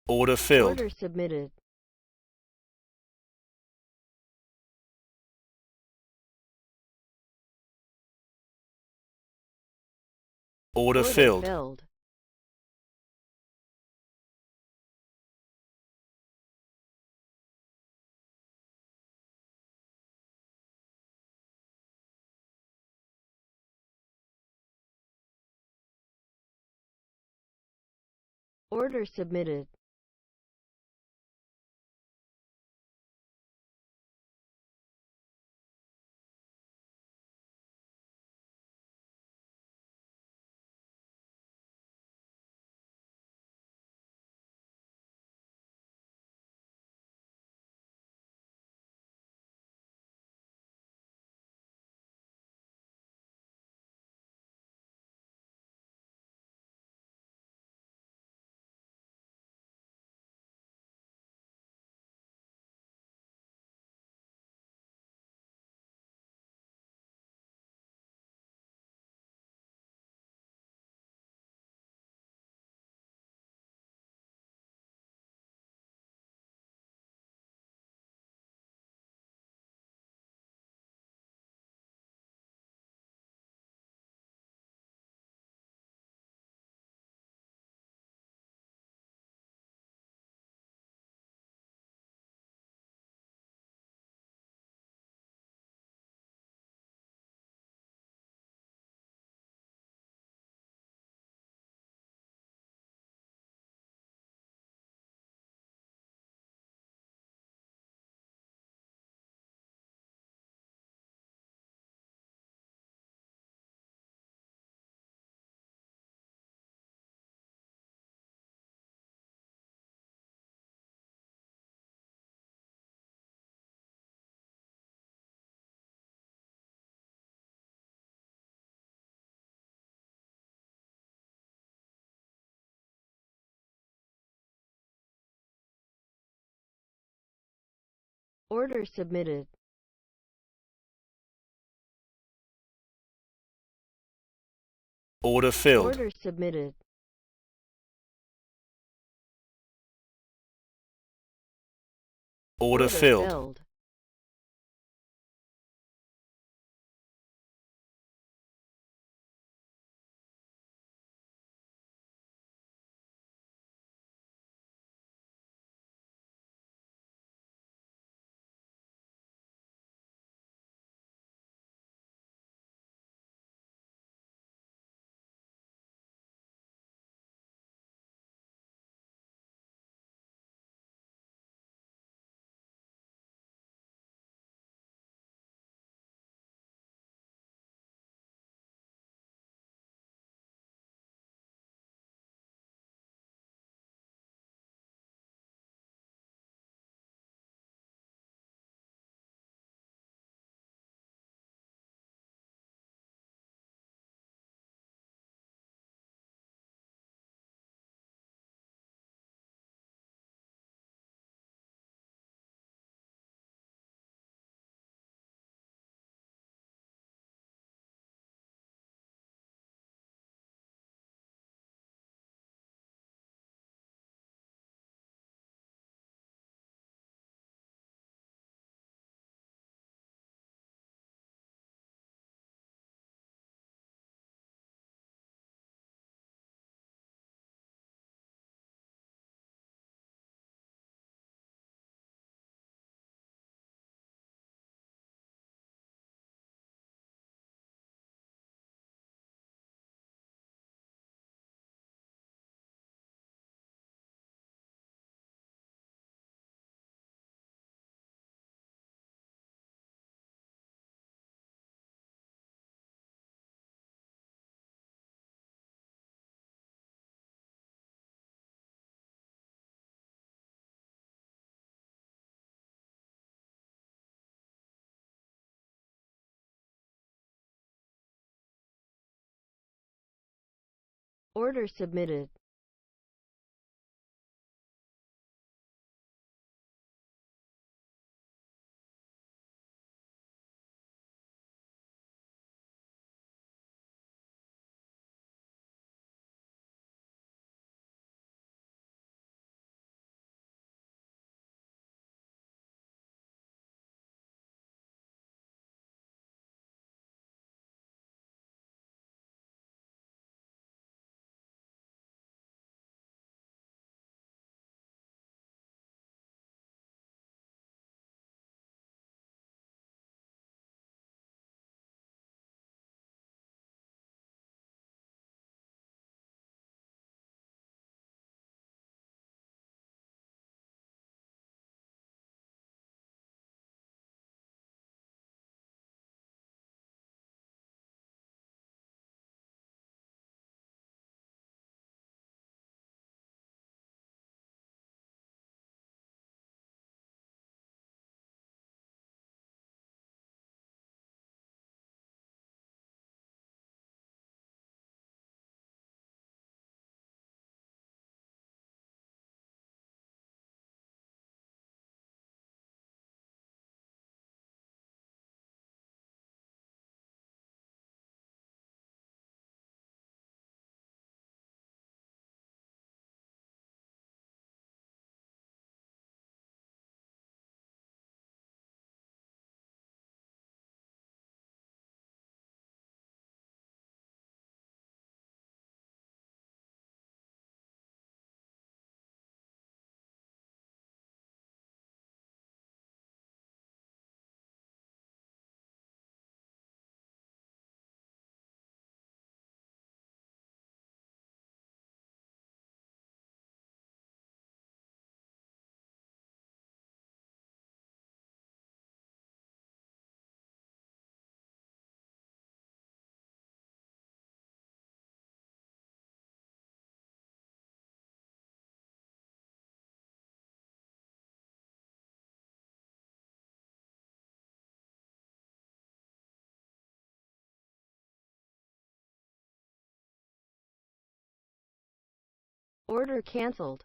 Order filled. Order submitted. Order filled. Filled. Order submitted. Order submitted. Order filled. Order submitted. Order filled. Filled. Order submitted. Order cancelled.